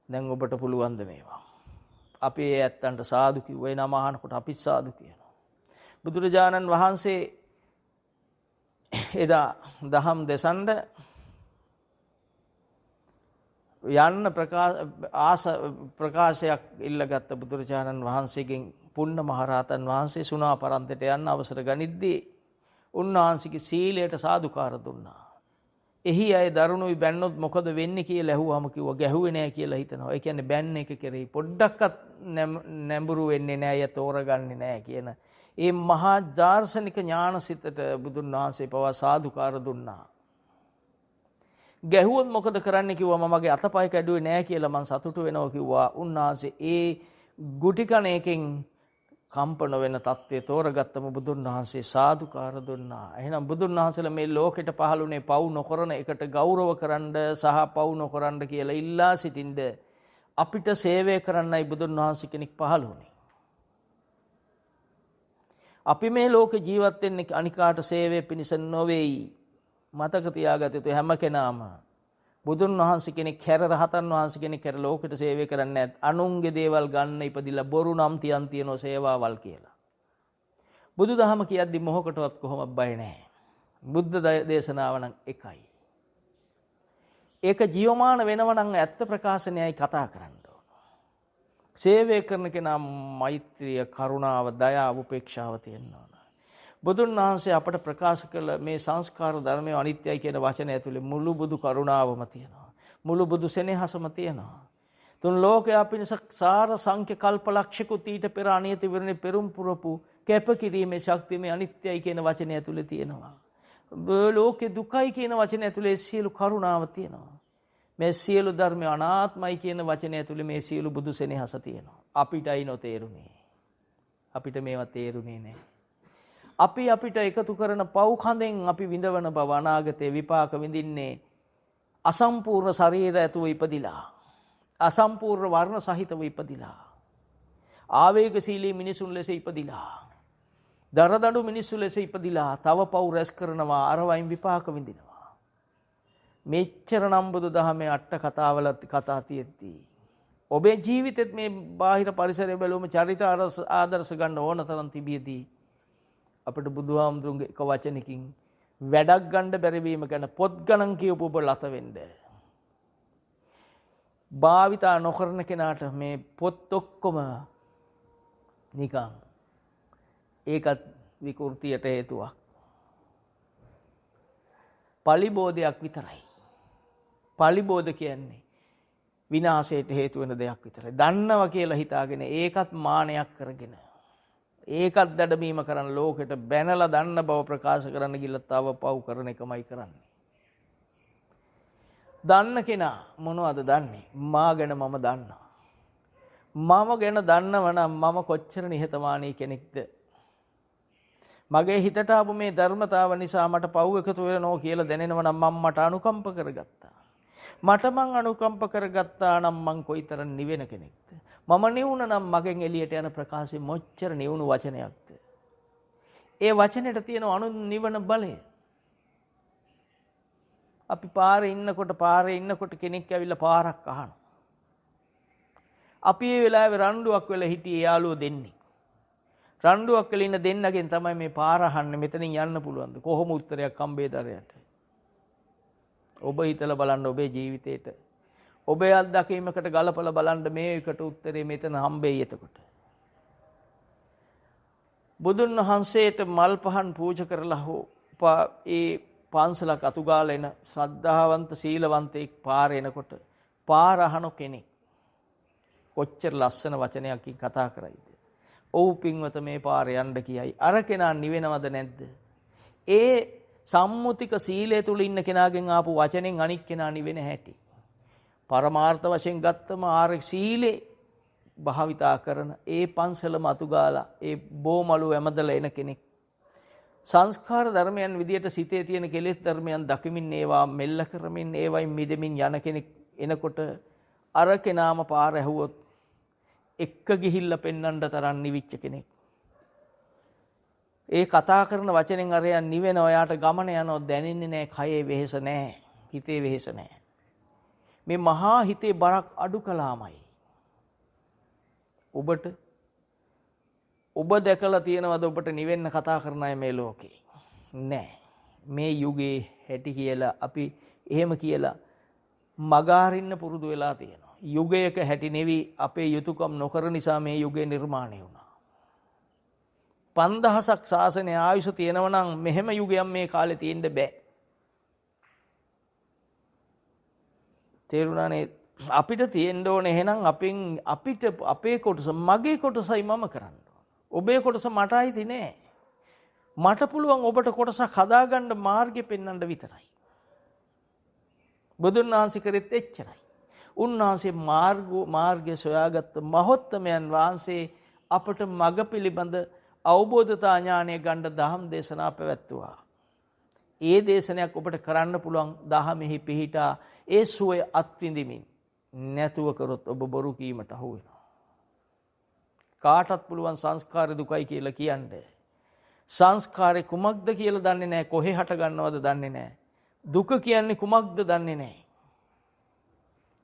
දැන් ඔබට පුළුවන් ද මේවා අපි ඒ ඇත්තන්ට සාදු කිව්වේ නම අහනකොට අපිත් සාදු කියනවා බුදුරජාණන් වහන්සේ එදා දහම් දෙසඬ යන්න ප්‍රකාශයක් ඉල්ලගත්ත බුදුරජාණන් වහන්සේගෙන් පුන්න මහරහතන් වහන්සේ සුණාපරන්තයට යන්න අවසර ගනිද්දී උන්වහන්සේගේ සීලයට සාදුකාර දුන්නා. එහි අය දරුණුයි බැන්නොත් මොකද වෙන්නේ කියලා ඇහුවාම කිව්වා ගැහුවේ නෑ කියලා හිතනවා. ඒ කියන්නේ බැන්න එක කෙරෙහි පොඩ්ඩක්වත් නැඹුරු වෙන්නේ නෑ ය තෝරගන්නේ නෑ කියන ඒ මහා දාර්ශනික ඥානසිතට බුදුන් වහන්සේ පවා සාදුකාර දුන්නා. ගැහුවොත් මොකද කරන්න කිව්වා මමගේ අතපය කැඩුවේ නෑ කියලා මං සතුටු වෙනවා කිව්වා. උන්වහන්සේ ඒ ගුටි කණ එකෙන් කම්පන වෙන தත්ත්වය තෝරගත්තම බුදුන් වහන්සේ සාදුකාර දුන්නා. එහෙනම් බුදුන් වහන්සේලා මේ ලෝකෙට පහළුනේ පව් නොකරන එකට ගෞරව කරන්න සහ පව් නොකරන්න කියලා ඉල්ලා සිටින්ද අපිට සේවය කරන්නයි බුදුන් වහන්සේ කෙනෙක් පහළ වුණේ. අපි මේ ලෝකේ ජීවත් වෙන්නේ අනිකාට සේවය පිණිස නොවේයි. මතක තියාගත යුතු හැම කෙනාම බුදුන් වහන්සේ කෙනෙක් හැර රහතන් වහන්සේ කෙනෙක් හැර ලෝකෙට සේවය කරන්නේ නැත්. අනුන්ගේ දේවල් ගන්න ඉපදිලා බොරු නම් තියන සේවාවල් කියලා. බුදුදහම කියද්දි මොහොකටවත් කොහොමද බය නැහැ. බුද්ධ දේශනාව නම් එකයි. ඒක ජීවමාන වෙනව නම් ඇත්ත ප්‍රකාශනයයි කතා කරන්න ඕන. සේවය කරන කෙනා මෛත්‍රිය, කරුණාව, දයාව, උපේක්ෂාව තියෙන්න ඕන. බුදුන් වහන්සේ අපට ප්‍රකාශ කළ මේ සංස්කාර ධර්මය අනිත්‍යයි කියන වචනය ඇතුලේ මුළු බුදු කරුණාවම තියෙනවා. මුළු බුදු සෙනෙහසම තියෙනවා. තුන් ලෝකයා පිණිස සාර සංඛ්‍ය කල්පලක්ෂිකුත් ඊට පෙර අනියති විරණේ පෙරම් පුරපු කැපකිරීමේ ශක්තිය මේ අනිත්‍යයි කියන වචනය ඇතුලේ තියෙනවා. ලෝකේ දුකයි කියන වචනය ඇතුලේ සියලු කරුණාව තියෙනවා. මේ සියලු ධර්ම අනාත්මයි කියන වචනය ඇතුලේ මේ සියලු බුදු සෙනෙහස තියෙනවා. අපිටයි නොතේරුනේ. අපිට මේවා තේරුනේ නැහැ. අපිට එකතු කරන පව් කඳෙන් අපි විඳවන බව අනාගතේ විපාක විඳින්නේ අසම්පූර්ණ ශරීර ඇතුව ඉපදිලා අසම්පූර්ණ වර්ණ සහිතව ඉපදිලා ආවේගශීලී මිනිසුන් ලෙස ඉපදිලා දරදඬු මිනිසු ලෙස ඉපදිලා තව පව් රැස් කරනවා අරවයින් විපාක විඳිනවා. මෙච්චර නම් බුදු දහමේ අට කතාවල කතා තියෙද්දී ඔබේ ජීවිතෙත් මේ බාහිර පරිසරය බැලුවම චරිත ආදර්ශ ගන්න ඕන තරම් තිබියදී අපිට බුදුහාමුදුරුන්ගේ එක වචනකින් වැඩක් ගන්න බැරි වීම ගැන පොත් ගණන් කියවපු ඔබ ලත වෙන්න. භාවිතා නොකරන කෙනාට මේ පොත් ඔක්කොම නිකන් ඒකත් විකෘතියට හේතුවක්. පලිබෝධයක් විතරයි. පලිබෝධ කියන්නේ විනාශයට හේතු වෙන දෙයක් විතරයි. දන්නවා කියලා හිතාගෙන ඒකත් මානයක් කරගෙන ඒකත් දඩමීම කරන ලෝකෙට බැනලා දන්න බව ප්‍රකාශ කරන්න ගිල්ල තව පව් කරන එකමයි කරන්නේ. දන්න කෙනා මොනවද දන්නේ? මා ගැන මම දන්නවා. මම ගැන දන්නවනම් මම කොච්චර නිහතමානී කෙනෙක්ද? මගේ හිතට ආපු මේ ධර්මතාව නිසා මට පව් එකතු වෙනවා කියලා දැනෙනවා නම් මම මට අනුකම්ප කරගත්තා. මට මං අනුකම්ප කරගත්තා නම් මං කොයිතරම් නිවෙන කෙනෙක්ද? මම නිවුණ නම් මගෙන් එළියට යන ප්‍රකාශය මොච්චර නිවුණු වචනයක්ද? ඒ වචනෙට තියෙන අනු නිවන බලය. අපි පාරේ ඉන්නකොට කෙනෙක් ඇවිල්ලා පාරක් අහනවා. අපි ඒ වෙලාවේ රණ්ඩුවක් වෙලා හිටියේ යාළුවෝ දෙන්නේ. රණ්ඩුවක් වෙලා ඉන්න දෙන්නගෙන් තමයි මේ පාර අහන්නේ මෙතනින් යන්න පුළුවන්ද? කොහොම උත්තරයක් හම්බේදරයට? ඔබ හිතලා බලන්න ඔබේ ජීවිතේට. ඔබේ අත්දැකීමකට ගලපලා බලන්න මේකට උත්තරේ මෙතන හම්බෙයි එතකොට. බුදුන් වහන්සේට මල් පහන් පූජා කරලා හෝ ඒ පන්සලක් අතුගාලා එන ශ්‍රද්ධාවන්ත සීලවන්තයෙක් පාර එනකොට පාර අහන කෙනෙක් කොච්චර ලස්සන වචනයකින් කතා කරයිද? ඔව් පින්වත මේ පාරේ යන්න කියයි. අර කෙනා නිවෙනවද නැද්ද? ඒ සම්මුතික සීලය තුල ඉන්න කෙනාගෙන් ආපු වචනෙන් අනික් කෙනා නිවෙන හැටි. පරමාර්ථ වශයෙන් ගත්තම ආර සීලේ භාවිතා කරන ඒ පන්සලම අතුගාලා ඒ බෝමලු ඇමදලා එන කෙනෙක් සංස්කාර ධර්මයන් විදියට සිතේ තියෙන කෙලෙස් ධර්මයන් දකිමින් ඒවා මෙල්ල කරමින් ඒවයින් මිදෙමින් යන කෙනෙක් එනකොට අර කෙනාම පාර ඇහුවොත් එක්ක ගිහිල්ලා පෙන්වන්න තරම් නිවිච්ච කෙනෙක්. ඒ කතා කරන වචනෙන් අරයන් නිවෙන ඔයාට ගමන යනවා දැනෙන්නේ නැහැ, කයේ වෙහෙස නැහැ, හිතේ වෙහෙස නැහැ. මේ මහා හිතේ බරක් අඩු කළාමයි. ඔබ දැකලා තියෙනවද ඔබට නිවෙන්න කතා කරන අය මේ ලෝකේ? නැහැ. මේ යුගයේ හැටි කියලා අපි එහෙම කියලා මගහරින්න පුරුදු වෙලා තියෙනවා. යුගයක හැටි නෙවි අපේ යුතුයකම් නොකර නිසා මේ යුගය නිර්මාණය වුණා. 5000ක් ශාසනයේ ආයුෂ තියෙනවා නම් මෙහෙම යුගයක් මේ කාලේ තියෙන්න බෑ. තේරුණානේ? අපිට තියෙන්න ඕනේ එහෙනම් අපිට අපේ කොටස මගේ කොටසයි මම කරන්න ඕන. ඔබේ කොටස මට අයිති නෑ. මට පුළුවන් ඔබට කොටසක් හදාගන්න මාර්ගෙ පෙන්වන්න විතරයි. බුදුන් වහන්සේ කරෙත් එච්චරයි. උන්වහන්සේ මාර්ගය සොයාගත්ත මහෝත්තමයන් වහන්සේ අපට මඟ පිළිබඳ අවබෝධතා ඥානය ගන්න දහම් දේශනා පැවැත්තුවා. ඒ දේශනයක් ඔබට කරන්න පුළුවන් දහමෙහි පිහිටා ඒ සුවය අත්විඳිමින්. නැතුව කරොත් ඔබ බොරු කීමට අහු වෙනවා. කාටත් පුළුවන් සංස්කාර දුකයි කියලා කියන්නේ. සංස්කාරේ කුමක්ද කියලා දන්නේ නැහැ, කොහේ හට ගන්නවද දන්නේ නැහැ. දුක කියන්නේ කුමක්ද දන්නේ නැහැ.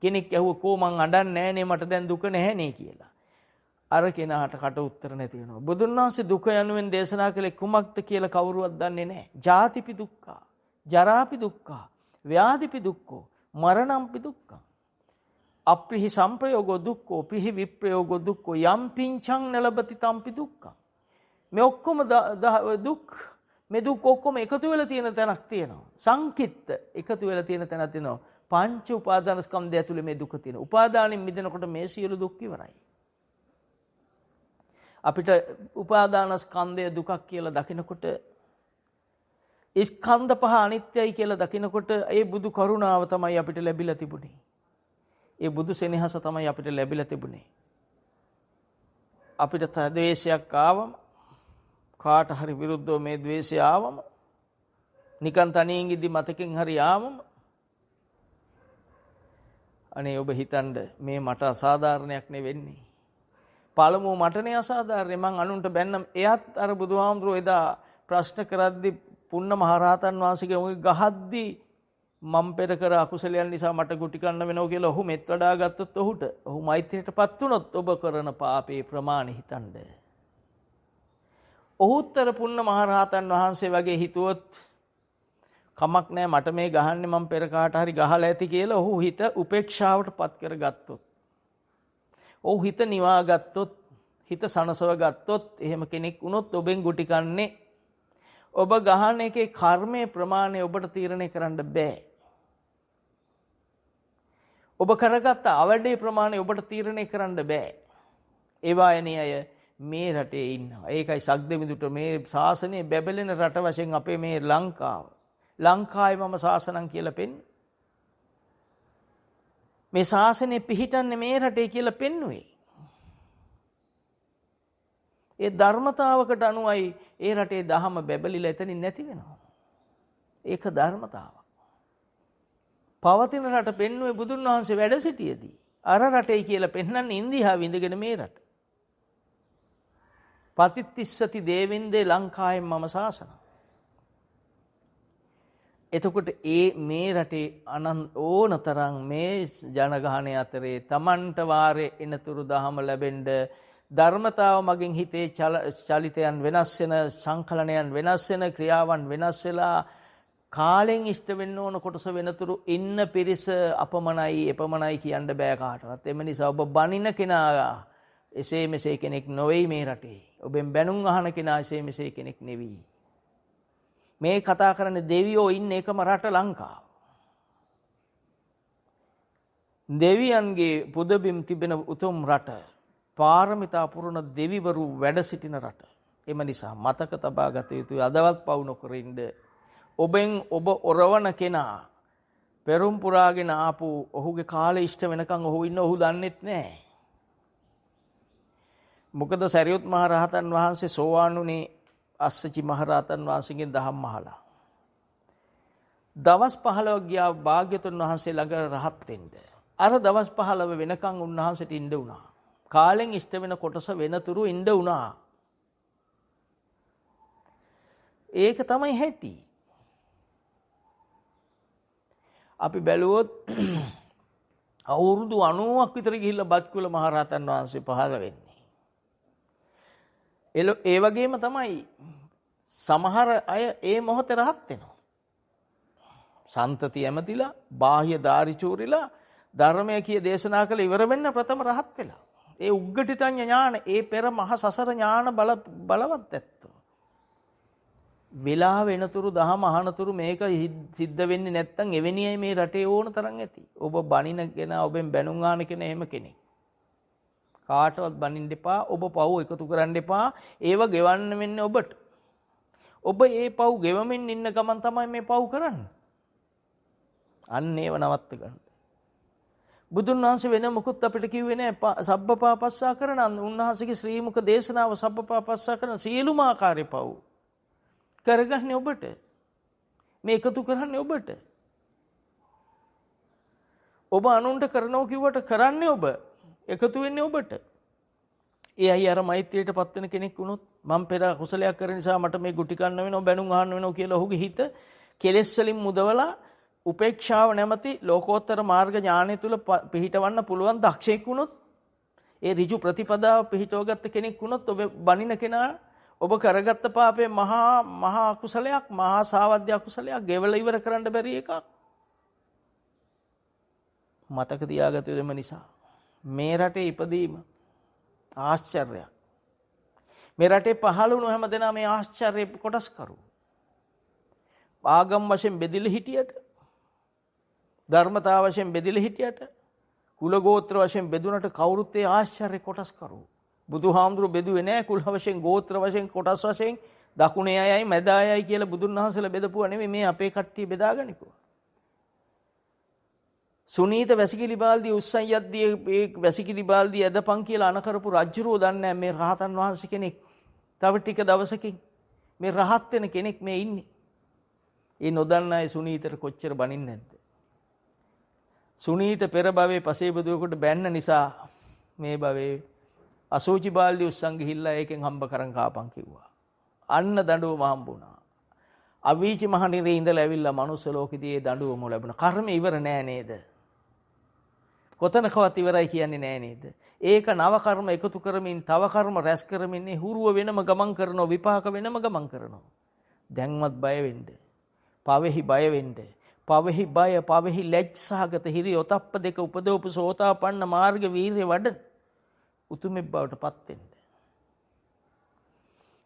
කෙනෙක් ඇහුව කෝ මං අඬන්නේ නැහනේ මට දැන් දුක නැහැනේ කියලා. අර කෙනාට කට උත්තර නැති වෙනවා. බුදුන් වහන්සේ දුක යනුවෙන් දේශනා කළේ කුමක්ද කියලා කවුරුවත් දන්නේ නැහැ. ජාතිපි දුක්ඛ, ජරාපි දුක්ඛ, ව්‍යාධිපි දුක්ඛ, මරණම්පි දුක්ඛ. අප්‍රිහි සංප්‍රයෝගෝ දුක්ඛෝ, ප්‍රිහි විප්‍රයෝගෝ දුක්ඛෝ, යම් පිංචං නලබති තම්පි දුක්ඛ. මේ ඔක්කොම දුක්, මේ දුක් ඔක්කොම එකතු වෙලා තියෙන තැනක් තියෙනවා. සංකිට්ත එකතු වෙලා තියෙන තැනක් තියෙනවා. පංච උපාදාන ස්කන්ධය ඇතුලේ මේ දුක තියෙනවා. උපාදානෙන් මිදෙනකොට මේ සියලු දුක් ඉවරයි. අපිට උපාදාන ස්කන්ධය දුකක් කියලා දකිනකොට, ස්කන්ධ පහ අනිත්‍යයි කියලා දකිනකොට ඒ බුදු කරුණාව තමයි අපිට ලැබිලා තිබුණේ. ඒ බුදු සෙනෙහස තමයි අපිට ලැබිලා තිබුණේ. අපිට ද්වේෂයක් ආවම, කාට හරි විරුද්ධව මේ ද්වේෂය ආවම, නිකන් තනියෙන් ඉදි මතකෙන් හරි ආවම, අනේ ඔබ හිතන්න මේ මට අසාධාරණයක් නෙවෙන්නේ. පළමුව මටනේ අසාධාරණේ. මං අනුන්ට බැන්නම්. එයත් අර බුදුහාමුදුරුවෝ එදා ප්‍රශ්න කරද්දි පුන්න මහරහතන් වහන්සේගේ උගේ ගහද්දි මම පෙර කර අකුසලයන් නිසා මට ගුටි කන්න වෙනවා කියලා ඔහු මෙත් වඩා ගත්තොත් ඔහු මෛත්‍රියටපත් වුණොත් ඔබ කරන පාපේ ප්‍රමාණය හිතන්න. ඔහුත්තර පුන්න මහරහතන් වහන්සේ වගේ හිතුවොත් කමක් නැහැ මට මේ ගහන්නේ මම පෙර කාට හරි ගහලා ඇති කියලා ඔහු හිත උපේක්ෂාවටපත් කරගත්තොත්, ඔහු හිත නිවා ගත්තොත්, හිත සනසව ගත්තොත්, එහෙම කෙනෙක් වුණොත් ඔබෙන් ගුටි කන්නේ. ඔබ ගහන එකේ කර්මයේ ප්‍රමාණය ඔබට තීරණය කරන්න බෑ. ඔබ කරගත්ත අවඩේ ප්‍රමාණය ඔබට තීරණය කරන්න බෑ. ඒ වායනේ අය මේ රටේ ඉන්නවා. ඒකයි සක්දෙවිඳුට මේ ශාසනය බැබලෙන රට වශයෙන් අපේ මේ ලංකාවේ මම ශාසනම් කියලා පෙන්නේ. මේ ශාසනය පිහිටන්නේ මේ රටේ කියලා පෙන්වුවේ. ඒ ධර්මතාවකට අනුවයි ඒ රටේ දහම බැබලිලා එතනින් නැති වෙනවා. ඒක ධර්මතාවක්. පවතින රට පෙන්වුවේ බුදුන් වහන්සේ වැඩ සිටියේදී. අර රටේ කියලා පෙන්වන්නේ ඉන්දියාවේ ඉඳගෙන මේ රට. පතිත්තිස්සති දේවින්දේ ලංකාවෙන් මම ශාසන. එතකොට මේ රටේ ඕනතරම් මේ ජනගහනය අතරේ Tamanට වාරේ එනතුරු දහම ලැබෙන්න ධර්මතාව මගින් හිතේ චලිතයන් වෙනස් වෙන, සංකලනයන් වෙනස් වෙන, ක්‍රියාවන් වෙනස් වෙලා කාලෙන් ඉෂ්ට වෙන්න ඕන කොටස වෙනතුරු ඉන්න පිරිස අපමණයි එපමණයි කියන්න බෑ කාටවත්. එම නිසා ඔබ බනින කෙනා එසේ මෙසේ කෙනෙක් නොවේයි මේ රටේ. ඔබෙන් බැනුම් අහන කෙනා එසේ මෙසේ කෙනෙක් නෙවෙයි. මේ කතා කරන්නේ දෙවියෝ ඉන්නේ එකම රට ලංකාව. දෙවියන්ගේ පුදබිම් තිබෙන උතුම් රට. පාරමිතා පුරන දෙවිවරු වැඩ සිටින රට. එම නිසා මතක තබා ගත යුතුයි අදවත් පවු නොකර ඉන්න. ඔබෙන් ඔබ ඔරවන කෙනා පෙරම් පුරාගෙන ආපු ඔහුගේ කාලේ ඉෂ්ට වෙනකන් ඔහු ඉන්න ඔහු දන්නෙත් නැහැ. මොකද සරියුත් මහ රහතන් වහන්සේ සෝවාන් වුණේ අස්සචි මහ රහතන් වහන්සේගෙන් දහම් අහලා. දවස් 15ක් ගියා භාග්‍යතුන් වහන්සේ ළඟ රහත් වෙන්න. අර දවස් 15 වෙනකන් උන්වහන්සේට ඉන්න උනා. කාලෙන් ඉෂ්ට වෙන කොටස වෙනතුරු ඉන්න උනා. ඒක තමයි හැටි. අපි බැලුවොත් අවුරුදු 90ක් විතර ගිහිල්ලා බත්කුල මහ රහතන් වහන්සේ පහළ වෙන්නේ. ඒ වගේම තමයි සමහර අය ඒ මොහොතේ රහත් වෙනවා. සන්තති ඇමතිලා, බාහ්‍ය ධාරිචූරිලා ධර්මය කිය දේශනා කළ ඉවර වෙන්න ප්‍රථම රහත් වෙලා. ඒ උග්ගටිතඤ්ඤ ඥාන, ඒ පෙර මහ සසර ඥාන බලවත් ඇත්තෝ. වෙලා වෙනතුරු දහම අහනතුරු මේක සිද්ධ වෙන්නේ නැත්නම් එවැනි අය මේ රටේ ඕන තරම් ඇති. ඔබ බනින කෙනා, ඔබෙන් බැනුම් ආන කෙනා එහෙම කෙනෙක්. කාටවත් බනින්න එපා, ඔබ පව් එකතු කරන්න එපා. ඒව ගෙවන්න වෙන්නේ ඔබට. ඔබ ඒ පව් ගෙවමින් ඉන්න ගමන් තමයි මේ පව් කරන්නේ. අන්න ඒව නවත්ත ගන්න. බුදුන් වහන්සේ වෙන මොකුත් අපිට කිව්වේ නැහැ. සබ්බපාපස්සා කරන උන්වහන්සේගේ ශ්‍රී මුඛ දේශනාව සබ්බපාපස්සා කරන සියලුම ආකාරයේ පව් කරගන්නේ ඔබට. මේ එකතු කරන්නේ ඔබට. ඔබ අනුන්ට කරනවා කිව්වට කරන්නේ ඔබ. එකතු වෙන්නේ ඔබට. ඒ අය අර මෛත්‍රියට පත් වෙන කෙනෙක් වුණොත් මම පෙර කුසලයක් කරන නිසා මට මේ ගුටි කන්න වෙනවා, බැනුම් අහන්න වෙනවා කියලා ඔහුගේ හිත කෙලෙස් වලින් මුදවලා උපේක්ෂාව නැමැති ලෝකෝත්තර මාර්ග ඥානය තුල පිහිටවන්න පුළුවන් දක්ෂයෙක් වුණොත්, ඒ ඍජු ප්‍රතිපදාව පිහිටවගත්ත කෙනෙක් වුණොත් ඔබ බණින කෙනා ඔබ කරගත්ත පාපේ මහා අකුසලයක්, මහා සාවද්‍ය අකුසලයක් ගෙවල ඉවර කරන්න බැරි එකක්. මතක තියාගත යුතුම නිසා මේ රටේ ඉපදීම ආශ්චර්යයක්. මේ රටේ පහළ වුණු හැමදෙනා මේ ආශ්චර්ය කොටස් කරු. ආගම් වශයෙන් බෙදිලා හිටියට, ධර්මතාව වශයෙන් බෙදිලා හිටියට, කුල ගෝත්‍ර වශයෙන් බෙදුනට කවුරුත් ඒ ආශ්චර්ය කොටස් කරු. බුදුහාමුදුරු බෙදුවේ නැහැ කුල වශයෙන්, ගෝත්‍ර වශයෙන්, කොටස් වශයෙන්. දකුණේ අයයි මැද අයයි කියලා බුදුන් වහන්සේලා බෙදපුවා නෙමෙයි, මේ අපේ කට්ටිය බෙදාගනිකෝ. සුනීත වැසිකිලි බාල්දිය උස්සන් යද්දී ඒ වැසිකිලි බාල්දිය ඇදපන් කියලා අන කරපු රජුරෝ දන්නේ මේ රහතන් වහන්සේ කෙනෙක් තව ටික දවසකින් මේ රහත් වෙන කෙනෙක් මේ ඉන්නේ. ඒ නොදන්න අය සුනීතට කොච්චර බනින්නේ නැද්ද? සුනීත පෙර භවයේ පසේබදුවකට බැන්න නිසා මේ භවයේ අසෝචි බාල්දිය උස්සන් ගිහිල්ලා ඒකෙන් හම්බ කරන් කාපන් කිව්වා. අන්න දඬුවම හම්බුණා. අවීචි මහණිරේ ඉඳලා ඇවිල්ලා මනුස්ස ලෝකෙදී ඒ දඬුවම ලැබුණා. කර්ම ඉවර නෑ නේද? කොතනකවත් ඉවරයි කියන්නේ නෑ නේද? ඒක නව කර්ම එකතු කරමින් තව කර්ම රැස් කරමින් හුරුව වෙනම ගමන් කරනවා, විපාක වෙනම ගමන් කරනවා. දැන්වත් බය වෙන්න. පවෙහි බය වෙන්න. පවෙහි බය, පවෙහි ලැජ්ජාසහගත හිරි ඔතප්ප දෙක උපදවපු සෝතාපන්න මාර්ග වීර්ය වඩන උතුමෙක් බවට පත් වෙන්න.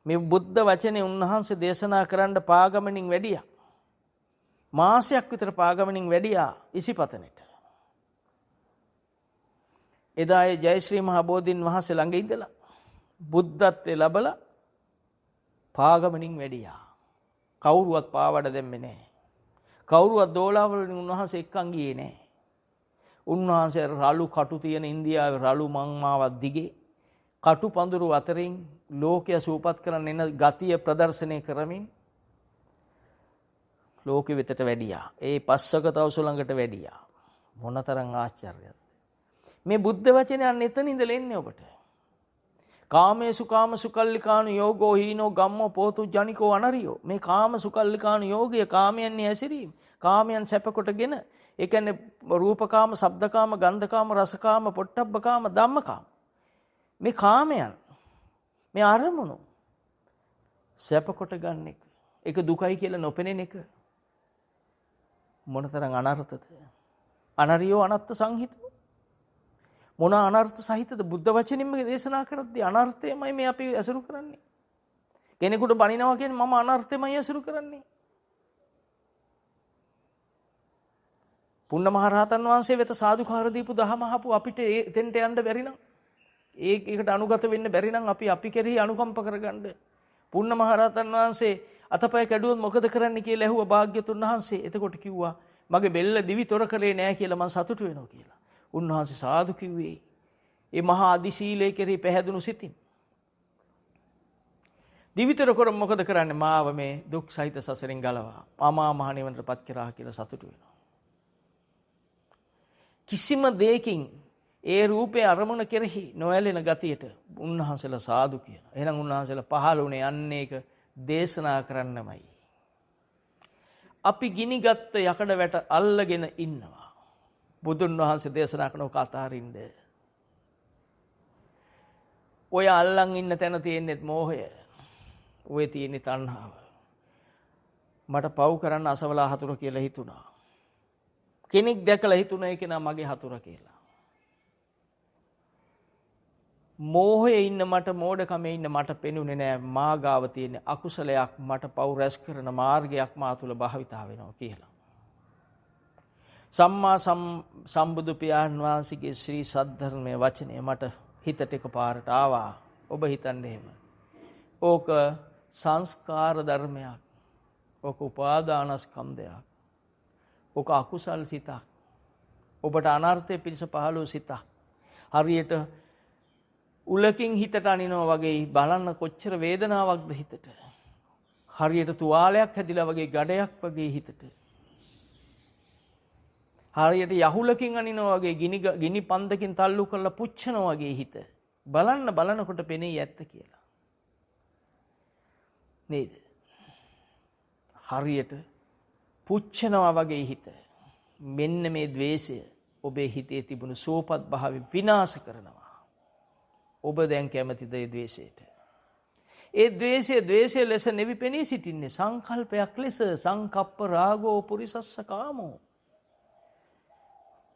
මේ බුද්ධ වචනේ උන්වහන්සේ දේශනා කරන්න පාගමනින් වැඩියා. මාසයක් විතර පාගමනින් වැඩියා ඉසිපතනෙට. එදා ඒ ජයශ්‍රී මහ බෝධීන් වහන්සේ ළඟ ඉඳලා බුද්ධත්වයේ ලැබලා පාගමනින් වැඩියා. කවුරුවත් පාවඩ දෙන්නේ නැහැ. කවුරුවත් දෝලාවලින් උන්වහන්සේ එක්කන් ගියේ නැහැ. උන්වහන්සේ රළු කටු තියෙන ඉන්දියාවේ රළු මංමාවක් දිගේ කටු පඳුරු අතරින් ලෝකය සූපත් කරන්න එන ගතිය ප්‍රදර්ශනය කරමින් ලෝකෙ වෙතට වැඩියා. ඒ පස්සක තවුස ළඟට වැඩියා. මොනතරම් ආශ්චර්යද මේ බුද්ධ වචනේ අන්න එතන ඉඳලා එන්නේ ඔබට. කාමේසු කාම සුකල්ලිකාණු යෝගෝ හීනෝ ගම්මෝ පෝතු ජනිකෝ අනරියෝ. මේ කාම සුකල්ලිකාණු යෝගය කාමයන් ඇසිරීම, කාමයන් සැප කොටගෙන, ඒ කියන්නේ රූපකාම, ශබ්දකාම, ගන්ධකාම, රසකාම, පොට්ටබ්බකාම, ධම්මකාම. මේ කාමයන්, මේ අරමුණු සැප කොට ගන්න එක, ඒක දුකයි කියලා නොපෙනෙන එක මොනතරම් අනර්ථද? අනරියෝ අනත්ත් සංහිතෝ. මොන අනර්ථ සහිතද? බුද්ධ වචනින්ම දේශනා කරද්දී අනර්ථයමයි මේ අපි ඇසුරු කරන්නේ. කෙනෙකුට බනිනවා කියන්නේ මම අනර්ථයමයි ඇසුරු කරන්නේ. පුන්න මහ රහතන් වහන්සේ වෙත සාදුකාර දීපු දහම අහපු අපිට එතෙන්ට යන්න බැරි නම් ඒකට අනුගත වෙන්න බැරි නම් අපි කෙරෙහි අනුකම්ප කරගන්න. පුන්න මහ රහතන් වහන්සේ අතපය කැඩුවොත් මොකද කරන්න කියලා ඇහුවා භාග්‍යතුන් වහන්සේ. එතකොට කිව්වා මගේ බෙල්ල දිවි තොර කරේ නෑ කියලා මම සතුටු වෙනවා කියලා. උන්වහන්සේ සාදු කිව්වේ ඒ මහා අදි සීලයේ කෙරෙහි පැහැදුණු සිතින්. දිවිතර කර මොකද කරන්නේ? මාව මේ දුක් සහිත සසරෙන් ගලවා අමා මහ නිවනටපත් කරා කියලා සතුටු වෙනවා. කිසිම දෙයකින් ඒ රූපේ අරමුණ කෙරෙහි නොඇලෙන ගතියට උන්වහන්සේලා සාදු කියනවා. එහෙනම් උන්වහන්සේලා පහළ වුණේ අන්නේ එක දේශනා කරන්නමයි. අපි ගිනිගත් යකඩ වැට අල්ලගෙන ඉන්නවා. බුදුන් වහන්සේ දේශනා කරන කතාරින්ද ඔය අල්ලන් ඉන්න තැන තියෙන්නේ මෝහය. ඔය තියෙන්නේ තණ්හාව. මට පව් කරන්න අසවලා හතුර කියලා හිතුණා. කෙනෙක් දැකලා හිතුණා ඒක නා මගේ හතුර කියලා. මෝහයේ ඉන්න මට මෝඩකමේ ඉන්න මට පෙනුනේ නෑ මා ගාව තියෙන අකුසලයක් මට පව් රැස් කරන මාර්ගයක් මා තුල භාවිතා වෙනවා කියලා. සම්මා සම්බුදු පියාණන් වහන්සේගේ ශ්‍රී සද්ධර්මයේ වචනය මට හිතට එකපාරට ආවා. ඔබ හිතන්නේ එහෙම. ඕක සංස්කාර ධර්මයක්. ඕක උපාදානස්කන්ධයක්. ඕක අකුසල් සිතක්. ඔබට අනර්ථය පිණිස පහළ වූ සිතක්. හරියට උලකින් හිතට අනිනවා වගේ බලන්න කොච්චර වේදනාවක්ද හිතට. හරියට තුවාලයක් හැදිලා වගේ ගඩයක් වගේ හිතට. හරියට යහුලකින් අනිනවා වගේ ගිනි පන්දකින් තල්ලු කරලා පුච්චනවා වගේ හිත. බලනකොට පෙනෙයි ඇත්ත කියලා. නේද? හරියට පුච්චනවා වගේ හිත. මෙන්න මේ द्वේෂය ඔබේ හිතේ තිබුණු සෝපත් භාවය විනාශ කරනවා. ඔබ දැන් කැමතිද ඒ द्वේෂයට? ඒ द्वේෂය ලෙස නෙවි පෙනී සිටින්නේ සංකල්පයක් ලෙස. සංකප්ප රාගෝ පුරිසස්ස කාමෝ.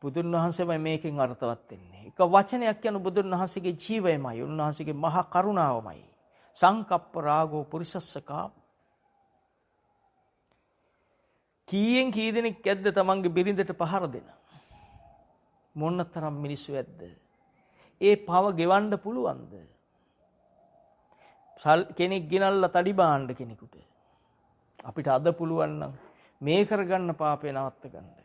බුදුන් වහන්සේමයි මේකෙන් අර්ථවත් වෙන්නේ. එක වචනයක් කියන බුදුන් වහන්සේගේ ජීවයමයි, උන්වහන්සේගේ මහා කරුණාවමයි. සංකප්ප රාගෝ පුරිසස්ස කාම. කීයෙන් කී දෙනෙක් ඇද්ද තමන්ගේ බිරිඳට පහර දෙන? මොනතරම් මිනිස්සු ඇද්ද? ඒ පව ගෙවන්න පුළුවන්ද? කෙනෙක් ගෙනල්ලා තඩි බාන්න කෙනෙකුට අපිට අද පුළුවන් නම් මේ කරගන්න පාපේ නවත්ත ගන්න.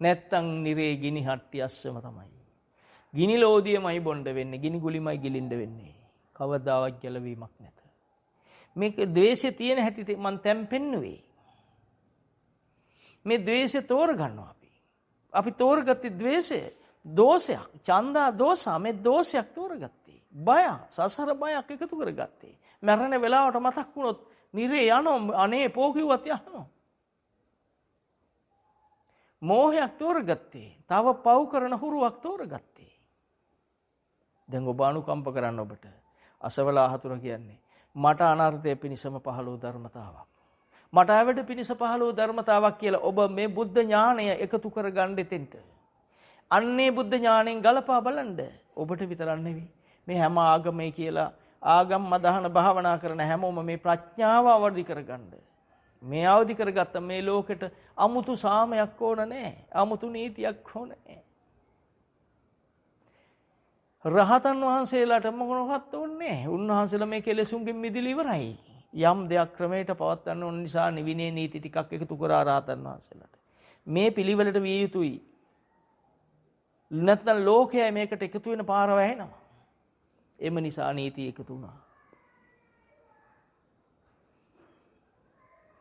නැත්තම් නිරේ ගිනි හට්ටි අස්සම තමයි. ගිනි ලෝදියමයි බොණ්ඩ වෙන්නේ, ගිනි ගුලිමයි ගිලින්න වෙන්නේ. කවදාවත් ගැලවීමක් නැත. මේක ද්වේෂය තියෙන හැටි මම තැම්පෙන්නුවේ. මේ ද්වේෂය තෝරගන්නවා අපි. අපි තෝරගත්තේ ද්වේෂය දෝෂයක්. චන්දා දෝසා මේ දෝෂයක් තෝරගත්තේ. බය, සසර බයක් එකතු කරගත්තේ. මරණ වෙලාවට මතක් වුණොත් නිරේ යනවා, අනේ පෝ කිව්වත් යනවා. මෝහයක් තෝරගත්තේ. තව පව් කරන හුරුවක් තෝරගත්තේ. දැන් ඔබ අනුකම්ප කරන්න ඔබට. අසවලා හතුර කියන්නේ මට අනර්ථය පිණිසම පහළ වූ ධර්මතාවක්. මට ඇවැඩ පිණිස පහළ වූ ධර්මතාවක් කියලා ඔබ මේ බුද්ධ ඥාණය එකතු කරගන්න දෙතෙන්ට. අන්නේ බුද්ධ ඥාණයෙන් ගලපා බලන්න. ඔබට විතරක් නෙවෙයි. මේ හැම ආගමේ කියලා ආගම් මදහන භාවනා කරන හැමෝම මේ ප්‍රඥාව අවදි කරගන්න. මේ අවදි කරගත්ත මේ ලෝකෙට අමුතු සාමයක් ඕන නැහැ. අමුතු නීතියක් ඕන නැහැ. රහතන් වහන්සේලාට මොකක්වත් ඕනේ නැහැ. උන්වහන්සේලා මේ කෙලෙසුන්ගෙන් මිදෙලා ඉවරයි. යම් දෙයක් ක්‍රමයට පවත්වන්න ඕන නිසා නිවිනේ නීති ටිකක් එකතු කරා රහතන් වහන්සේලාට. මේ පිළිවෙලට විය යුතුයි. නැත්නම් ලෝකයයි මේකට එකතු වෙන පාර වැහෙනවා. එම නිසා නීති එකතු වුණා.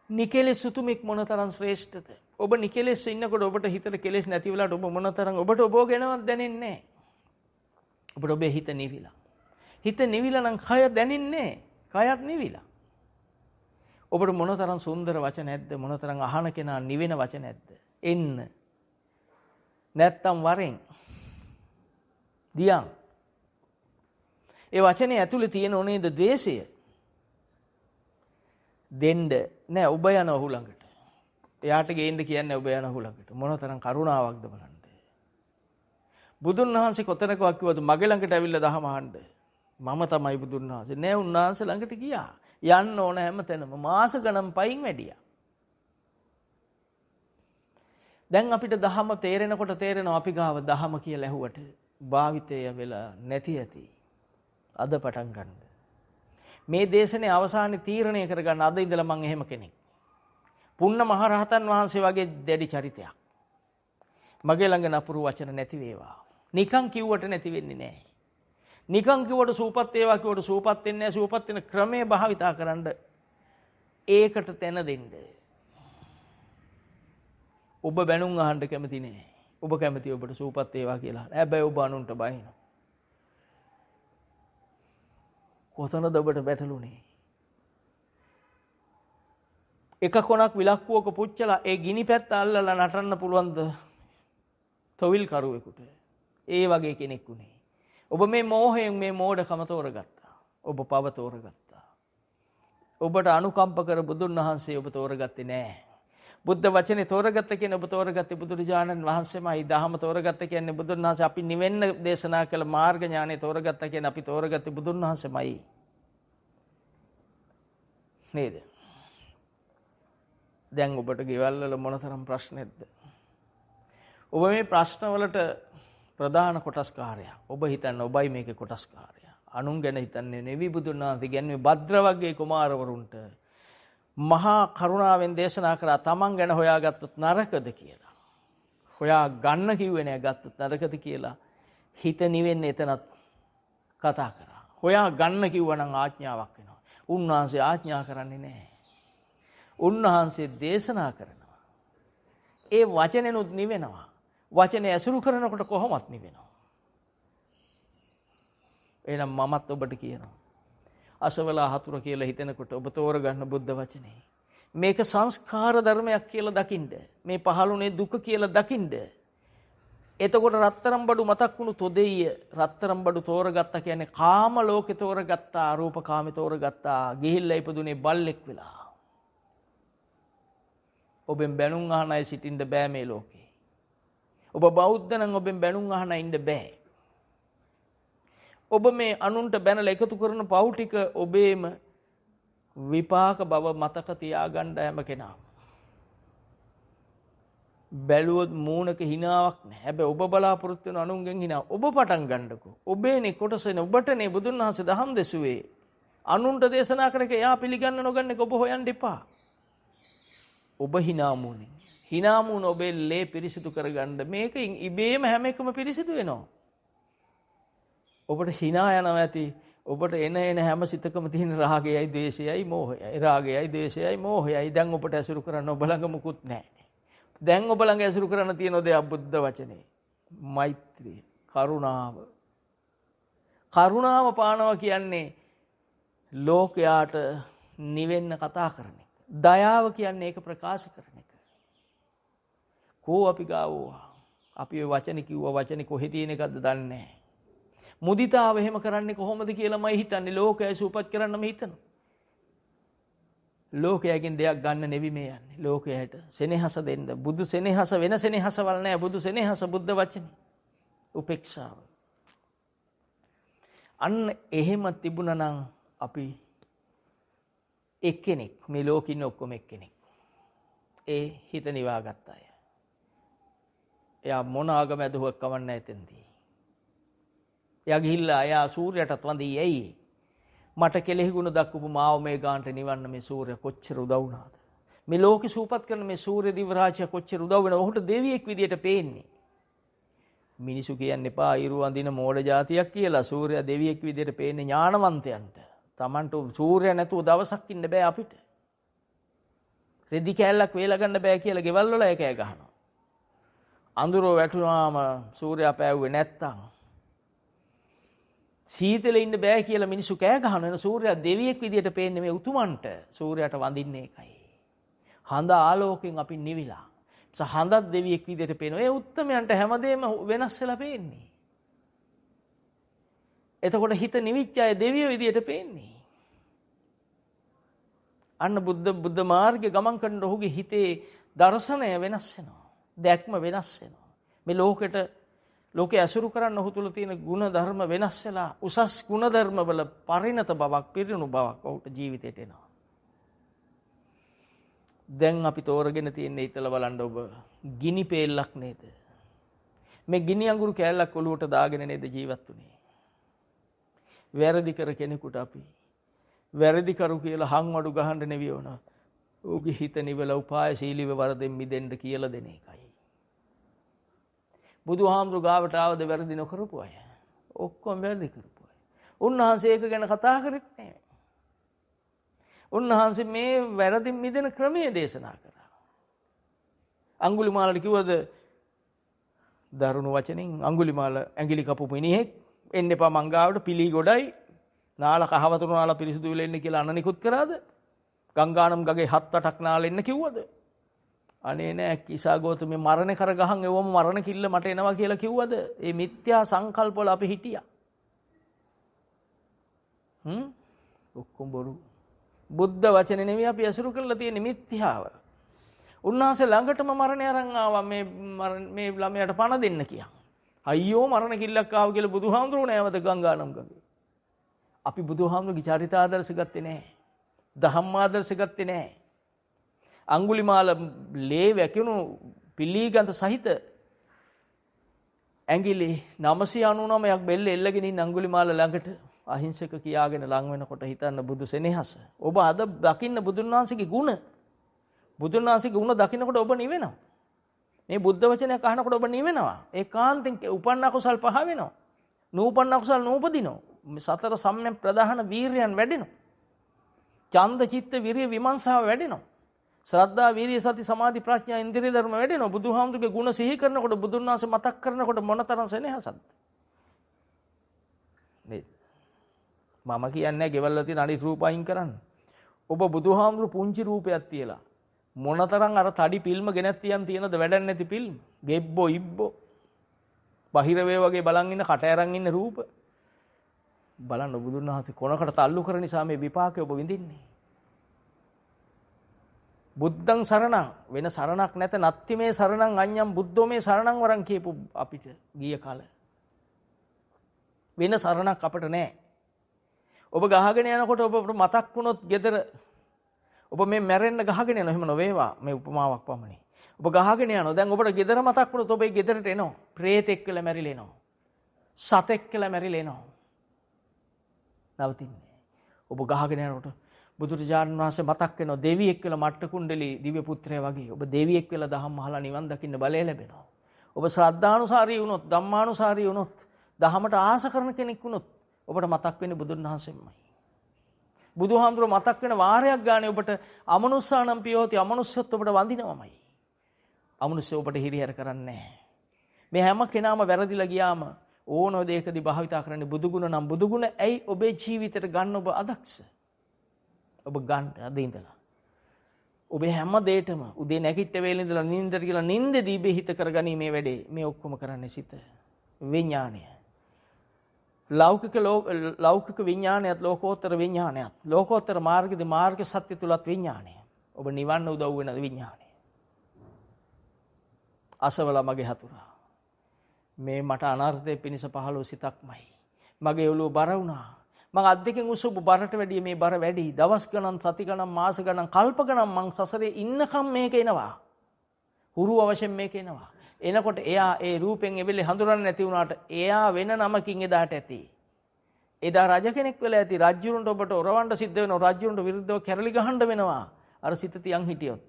නිකලෙස් සුතුමෙක් මොනතරම් ශ්‍රේෂ්ඨද? ඔබ නිකලෙස් ඉන්නකොට ඔබට හිතට කෙලෙස් නැති වෙලාවට ඔබ මොනතරම් ඔබට ඔබ ගැනවත් දැනෙන්නේ නැහැ. ඔබට ඔබේ හිත නිවිලා. හිත නිවිලා නම් කය දැනෙන්නේ නැහැ. කයත් නිවිලා. ඔබට මොනතරම් සුන්දර වචන නැද්ද? මොනතරම් අහන කෙනා නිවෙන වචන නැද්ද? එන්න. නැත්තම් වරෙන්. දියන්. ඒ වචනේ ඇතුලේ තියෙන ඕනේද ද්වේෂය? දෙන්න නෑ ඔබ යන ඔහු ළඟට. එයාට ගේන්න කියන්නේ ඔබ යන ඔහු ළඟට. මොනතරම් කරුණාවක්ද බලන්න. බුදුන් වහන්සේ කොතනකවත් කිව්වද මගේ ළඟට ඇවිල්ලා දහම අහන්න. මම තමයි බුදුන් වහන්සේ. නෑ උන්වහන්සේ ළඟට ගියා. යන්න ඕන හැමතැනම මාස ගණන් පයින් වැඩියා. දැන් අපිට දහම තේරෙනකොට තේරෙනවා අපි ගාව දහම කියලා ඇහුවට භාවිතය වෙලා නැති ඇති. අද පටන් ගන්න. මේ දේශනේ අවසානයේ තීරණය කරගන්න අද ඉඳලා මම එහෙම කෙනෙක්. පුන්න මහරහතන් වහන්සේ වගේ දැඩි චරිතයක්. මගේ ළඟ නපුරු වචන නැති වේවා. නිකන් කිව්වට නැති වෙන්නේ නැහැ. නිකන් කිව්වට සූපත් වේවා කිව්වට සූපත් වෙන්නේ නැහැ. සූපත් වෙන ක්‍රමයේ භාවිතා කරන්න ඒකට තැන දෙන්න. ඔබ බැනුම් අහන්න කැමති නෑ. ඔබ කැමති ඔබට සූපත් වේවා කියලා. හැබැයි ඔබ අනුන්ට බනිනවා. කොතනද ඔබට බැටළුනේ? එක කොනක් විලක්කුවක පුච්චලා ඒ ගිනි පැත්ත අල්ලලා නටන්න පුළුවන්ද තොවිල් කරුවෙකුට? ඒ වගේ කෙනෙක් උනේ. ඔබ මේ මෝහයෙන් මේ මෝඩකම තෝරගත්තා. ඔබ පව තෝරගත්තා. ඔබට අනුකම්ප කර බුදුන් වහන්සේ ඔබ තෝරගත්තේ නෑ. බුද්ධ වචනේ තෝරගත්ත කියන්නේ ඔබ තෝරගත්තේ බුදුරජාණන් වහන්සේමයි. දහම තෝරගත්ත කියන්නේ බුදුන් වහන්සේ. අපි නිවෙන්න දේශනා කළ මාර්ග ඥානෙ තෝරගත්ත කියන්නේ අපි තෝරගත්තේ බුදුන් වහන්සේමයි. නේද? දැන් ඔබට ගෙවල් වල මොනතරම් ප්‍රශ්නද? ඔබ මේ ප්‍රශ්න වලට ප්‍රධාන කොටස්කාරයා. ඔබ හිතන්නේ ඔබයි මේකේ කොටස්කාරයා. අනුන් ගැන හිතන්නේ නෙවි. බුදුන් වහන්සේ කියන්නේ භද්‍ර වර්ගයේ කුමාරවරුන්ට මහා කරුණාවෙන් දේශනා කරා තමන් ගැන හොයාගත්තොත් නරකද කියලා. හොයා ගන්න කිව්වේ නෑ ගත්තොත් නරකද කියලා. හිත නිවෙන්නේ එතනත් කතා කරා. හොයා ගන්න කිව්වා නම් ආඥාවක් වෙනවා. උන්වහන්සේ ආඥා කරන්නේ නෑ. උන්වහන්සේ දේශනා කරනවා. ඒ වචනෙනුත් නිවෙනවා. වචනේ ඇසුරු කරනකොට කොහොමත් නිවෙනවා. එහෙනම් මමත් ඔබට කියනවා. අසවලා හතුර කියලා හිතෙනකොට ඔබ තෝරගන්න බුද්ධ වචනේ. මේක සංස්කාර ධර්මයක් කියලා දකින්න. මේ පහළුනේ දුක කියලා දකින්න. එතකොට රත්තරන් බඩු මතක් වුණු තොදෙය රත්තරන් බඩු තෝරගත්තා කියන්නේ කාම ලෝකේ තෝරගත්තා, අරූප කාමේ තෝරගත්තා. ගිහිල්ලා ඉපදුනේ බල්ලෙක් වෙලා. ඔබෙන් බැනුම් අහන අය සිටින්න බෑ මේ ලෝකේ. ඔබ බෞද්ධ නම් ඔබෙන් බැනුම් අහන ඉන්න බෑ. ඔබ මේ අනුන්ට බැනලා එකතු කරන පව් ටික ඔබේම විපාක බව මතක තියාගන්න හැම කෙනාම. බැලුවොත් මූණක හිනාවක් නැහැ. හැබැයි ඔබ බලාපොරොත්තු වෙන අනුන්ගෙන් හිනාව. ඔබ පටන් ගන්නකෝ. ඔබේනේ කොටසනේ ඔබටනේ බුදුන් වහන්සේ දහම් දෙසුවේ. අනුන්ට දේශනා කරක එයා පිළිගන්න නොගන්න ඔබ හොයන්න එපා. ඔබ හිනාමුනේ. හිනාමුන ඔබේ ලේ පිරිසිදු කරගන්න මේකෙන් ඉබේම හැම එකම පිරිසිදු වෙනවා. ඔබට හිනා යනවා ඇති. ඔබට එන හැම සිතකම තියෙන රාගයයි, ද්වේෂයයි, මෝහයයි. රාගයයි, ද්වේෂයයි, මෝහයයි. දැන් ඔබට ඇසුරු කරන්න ඔබ ළඟ මුකුත් නැහැ. දැන් ඔබ ළඟ ඇසුරු කරන්න තියෙන දේ බුද්ධ වචනේ. මෛත්‍රිය, කරුණාව. කරුණාව පානවා කියන්නේ ලෝකයාට නිවෙන්න කතා කරන එක. දයාව කියන්නේ ඒක ප්‍රකාශ කරන එක. කෝ අපි ගාවෝ. අපි ඔය වචනේ කිව්වා වචනේ කොහෙ තියෙන එකක්ද දන්නේ නැහැ. මුදිතාව එහෙම කරන්නේ කොහොමද කියලා මම හිතන්නේ. ලෝකයේ සූපත් කරන්නම හිතනවා. ලෝකයෙන් දෙයක් ගන්න නෙවි මේ යන්නේ. ලෝකයට සෙනෙහස දෙන්න. බුදු සෙනෙහස වෙන සෙනෙහසවල් නැහැ. බුදු සෙනෙහස බුද්ධ වචනේ. උපේක්ෂාව. අන්න එහෙම තිබුණා නම් අපි එක්කෙනෙක් මේ ලෝකෙ ඉන්න ඔක්කොම එක්කෙනෙක්. ඒ හිත නිවාගත්ත අය. එයා මොන ආගම ඇදුවක් කවන්නේ නැහැ එතෙන්දී. එයා ගිහිල්ලා එයා සූර්යයටත් වඳී ඇයි? මට කෙලෙහි ගුණ දක්වපු මාව මේ ගානට නිවන්න මේ සූර්ය කොච්චර උදව් වුණාද? මේ ලෝකෙ සූපත් කරන මේ සූර්ය දිව රාජ්‍ය කොච්චර උදව් වෙනවද? ඔහුට දෙවියෙක් විදියට පේන්නේ. මිනිසු කියන්න එපා ඉරු අඳින මෝඩ జాතියක් කියලා. සූර්යයා දෙවියෙක් විදියට පේන්නේ ඥානවන්තයන්ට. Tamanට සූර්යයා නැතුව දවසක් ඉන්න බෑ අපිට. රෙදි කෑල්ලක් වේලා ගන්න බෑ කියලා ගෙවල් වල එකෑ ගහනවා. අඳුර වැටුනාම සූර්යයා පෑවුවේ නැත්තම් සීතලෙ ඉන්න බෑ කියලා මිනිස්සු කෑ ගහනවා. සූර්යයා දෙවියෙක් විදියට පේන්නේ මේ උතුමන්ට. සූර්යයාට වඳින්නේ ඒකයි. හඳ ආලෝකයෙන් අපි නිවිලා. හඳත් දෙවියෙක් විදියට පේනවා. ඒ උත්තමයන්ට හැමදේම වෙනස් වෙලා පේන්නේ. එතකොට හිත නිවිච්ච අය දෙවියෝ විදියට පේන්නේ. අන්න බුද්ධ මාර්ගයේ ගමන් කරන ඔහුගේ හිතේ දර්ශනය වෙනස් වෙනවා. දැක්ම වෙනස් වෙනවා. මේ ලෝකේ අසුරු කරන්න ඔහු තුල තියෙන ගුණ ධර්ම වෙනස් වෙලා උසස් ගුණ ධර්ම වල පරිණත බවක්, පිරිණු බවක් ඔහුට ජීවිතේට එනවා. දැන් අපි තෝරගෙන තියෙන්නේ හිතලා බලන්න ඔබ ගිනි පෙල්ලක් නේද? මේ ගිනි අඟුරු කෑල්ලක් ඔලුවට දාගෙන නේද ජීවත් වුනේ? වැරදි කර කෙනෙකුට අපි වැරදි කරු කියලා හංවඩු ගහන්න නෙවෙයි ඕන. ඔහුගේ හිත නිවලා උපායශීලීව වරදෙන් මිදෙන්න කියලා දෙන එකයි. බුදුහාමුදුරු ගාවට ආවද වැරදි නොකරපු අය? ඔක්කොම වැරදි කරපු අය. උන්වහන්සේ ඒක ගැන කතා කරෙත් නෑ. උන්වහන්සේ මේ වැරදින් මිදෙන ක්‍රමයේ දේශනා කරා. අඟුලිමාලට කිව්වද දරුණු වචනෙන් අඟුලිමාල ඇඟිලි කපපු මිනිහෙක් එන්න එපා මං ගාවට පිලි ගොඩයි නාල කහවතුරු නාල පිරිසුදු වෙලා එන්න කියලා අනනිකුත් කරාද? ගංගානම් ගගේ 7-8ක් නාල එන්න කිව්වද? අනේ නෑ කිසాగෝතු මේ මරණ කර ගහන් එවම මරණ කිල්ල මට එනවා කියලා කිව්වද? මේ මිත්‍යා සංකල්ප වල අපි හිටියා. ඔක්කොම බොරු. බුද්ධ වචනේ නෙවෙයි අපි අසුරු කරලා තියෙන මිත්‍යාව. උන්වහන්සේ ළඟටම මරණය අරන් ආවා මේ ළමයාට පණ දෙන්න කියා. අයියෝ මරණ කිල්ලක් ආව කියලා බුදුහාමුදුරුවෝ නෑවද ගංගානම් ගගේ. අපි බුදුහාමුදුරුවෝගේ චරිත ආදර්ශ ගත්තේ නෑ. ධම්ම ආදර්ශ ගත්තේ නෑ. අඟුලිමාල ලේ වැකුණු පිළිගන්ත සහිත ඇඟිලි 999ක් බෙල්ල එල්ලගෙන ඉන්න අඟුලිමාල ළඟට අහිංසක කියාගෙන ලං වෙනකොට හිතන්න බුදු සෙනෙහස. ඔබ අද දකින්න බුදුන් වහන්සේගේ ගුණ. බුදුන් වහන්සේගේ ගුණ දකින්නකොට ඔබ නිවෙනවා. මේ බුද්ධ වචනයක් අහනකොට ඔබ නිවෙනවා. ඒකාන්තයෙන් උපන්න කුසල් පහ වෙනවා. නූපන්න කුසල් නූපදිනවා. සතර සම්‍යක් ප්‍රධාන වීරයන් වැඩෙනවා. ඡන්ද චිත්ත විරිය විමර්ශාව වැඩෙනවා. ශ්‍රද්ධා වීරිය සති සමාධි ප්‍රඥා ඉන්ද්‍රිය ධර්ම වැඩෙනවා. බුදුහාමුදුරගේ ගුණ සිහි කරනකොට බුදුන් වහන්සේ මතක් කරනකොට මොනතරම් සෙනෙහසක්ද නේද? මම කියන්නේ ගෙවල් වල තියෙන අනිත් රූප අයින් කරන්න. ඔබ බුදුහාමුදුරු පුංචි රූපයක් තියලා මොනතරම් අර තඩි ෆිල්ම් ගෙනත් තියන් තියෙනද වැඩක් නැති ෆිල්ම්. ගෙබ්බෝ ඉබ්බෝ බහිර වේ වගේ බලන් ඉන්න කට ඇරන් ඉන්න රූප. බලන්න බුදුන් වහන්සේ කොනකට තල්ලු කර නිසා මේ විපාකය ඔබ විඳින්නේ. බුද්ධං සරණං වෙන සරණක් නැත නත්ති මේ සරණං අඤ්ඤං බුද්ධෝ මේ සරණං වරන් කියපු අපිට ගිය කාල. වෙන සරණක් අපිට නැහැ. ඔබ ගහගෙන යනකොට ඔබට මතක් වුණොත් gedara ඔබ මේ මැරෙන්න ගහගෙන යනවා. එහෙම නොවේවා. මේ උපමාවක් පමණයි. ඔබ ගහගෙන යනවා. දැන් ඔබට gedara මතක් වුණොත් ඔබ ඒ gedarට එනවා. ප්‍රේතෙක් කියලා මැරිලා එනවා. සතෙක් කියලා මැරිලා එනවා. නවතින්නේ. ඔබ ගහගෙන යනකොට බුදුරජාණන් වහන්සේ මතක් වෙනවා. දෙවියෙක් කියලා මට්ට කුණ්ඩලී දිව්‍ය පුත්‍රයා වගේ. ඔබ දෙවියෙක් කියලා දහම් අහලා නිවන් දකින්න බලය ලැබෙනවා. ඔබ ශ්‍රද්ධානුසාරී වුණොත්, ධම්මානුසාරී වුණොත්, දහමට ආස කරන කෙනෙක් වුණොත් ඔබට මතක් වෙන්නේ බුදුන් වහන්සේමයි. බුදුහාමුදුරුවෝ මතක් වෙන වාරයක් ගානේ ඔබට අමනුස්සානම් පියෝති අමනුස්සයත් ඔබට වඳිනවමයි. අමනුස්සය ඔබට හිරිහැර කරන්නේ නැහැ. මේ හැම කෙනාම වැරදිලා ගියාම ඕනෝ දෙයකදී භාවිතා කරන්නේ බුදුගුණ නම් බුදුගුණ ඇයි ඔබේ ජීවිතයට ගන්න ඔබ අදක්ෂ? ඔබ ගන්න අද ඉඳලා. ඔබේ හැම දෙයකම උදේ නැගිට වේලේ ඉඳලා නිින්දට කියලා නිින්දේදී ඉබේ හිත කරගනී මේ වැඩේ. මේ ඔක්කොම කරන්නේ සිත. විඥානය. ලෞකික විඥානයත් ලෝකෝත්තර විඥානයත් ලෝකෝත්තර මාර්ගයේ මාර්ග සත්‍ය තුලත් විඥානය. ඔබ නිවන්න උදව් වෙන විඥානය. අසවල මගේ හතුරා. මේ මට අනර්ථයේ පිනිස පහළ වූ සිතක්මයි. මගේ ඔළුව බර වුණා. මං අත් දෙකෙන් උසපු බරට වැඩිය මේ බර වැඩි. දවස් ගණන්, සති ගණන්, මාස ගණන්, කල්ප ගණන් මං සසරේ ඉන්නකම් මේක එනවා. හුරු අවශ්‍යම මේක එනවා. එනකොට එයා ඒ රූපෙන් එවෙලේ හඳුනන්නේ නැති වුණාට එයා වෙන නමකින් එදාට ඇති. එදා රජ කෙනෙක් වෙලා ඇති. රජුරුන්ට ඔබට ඔරවන්න සිද්ධ වෙනවා. රජුරුන්ට විරුද්ධව කැරලි ගහන්න වෙනවා. අර සිත තියන් හිටියොත්.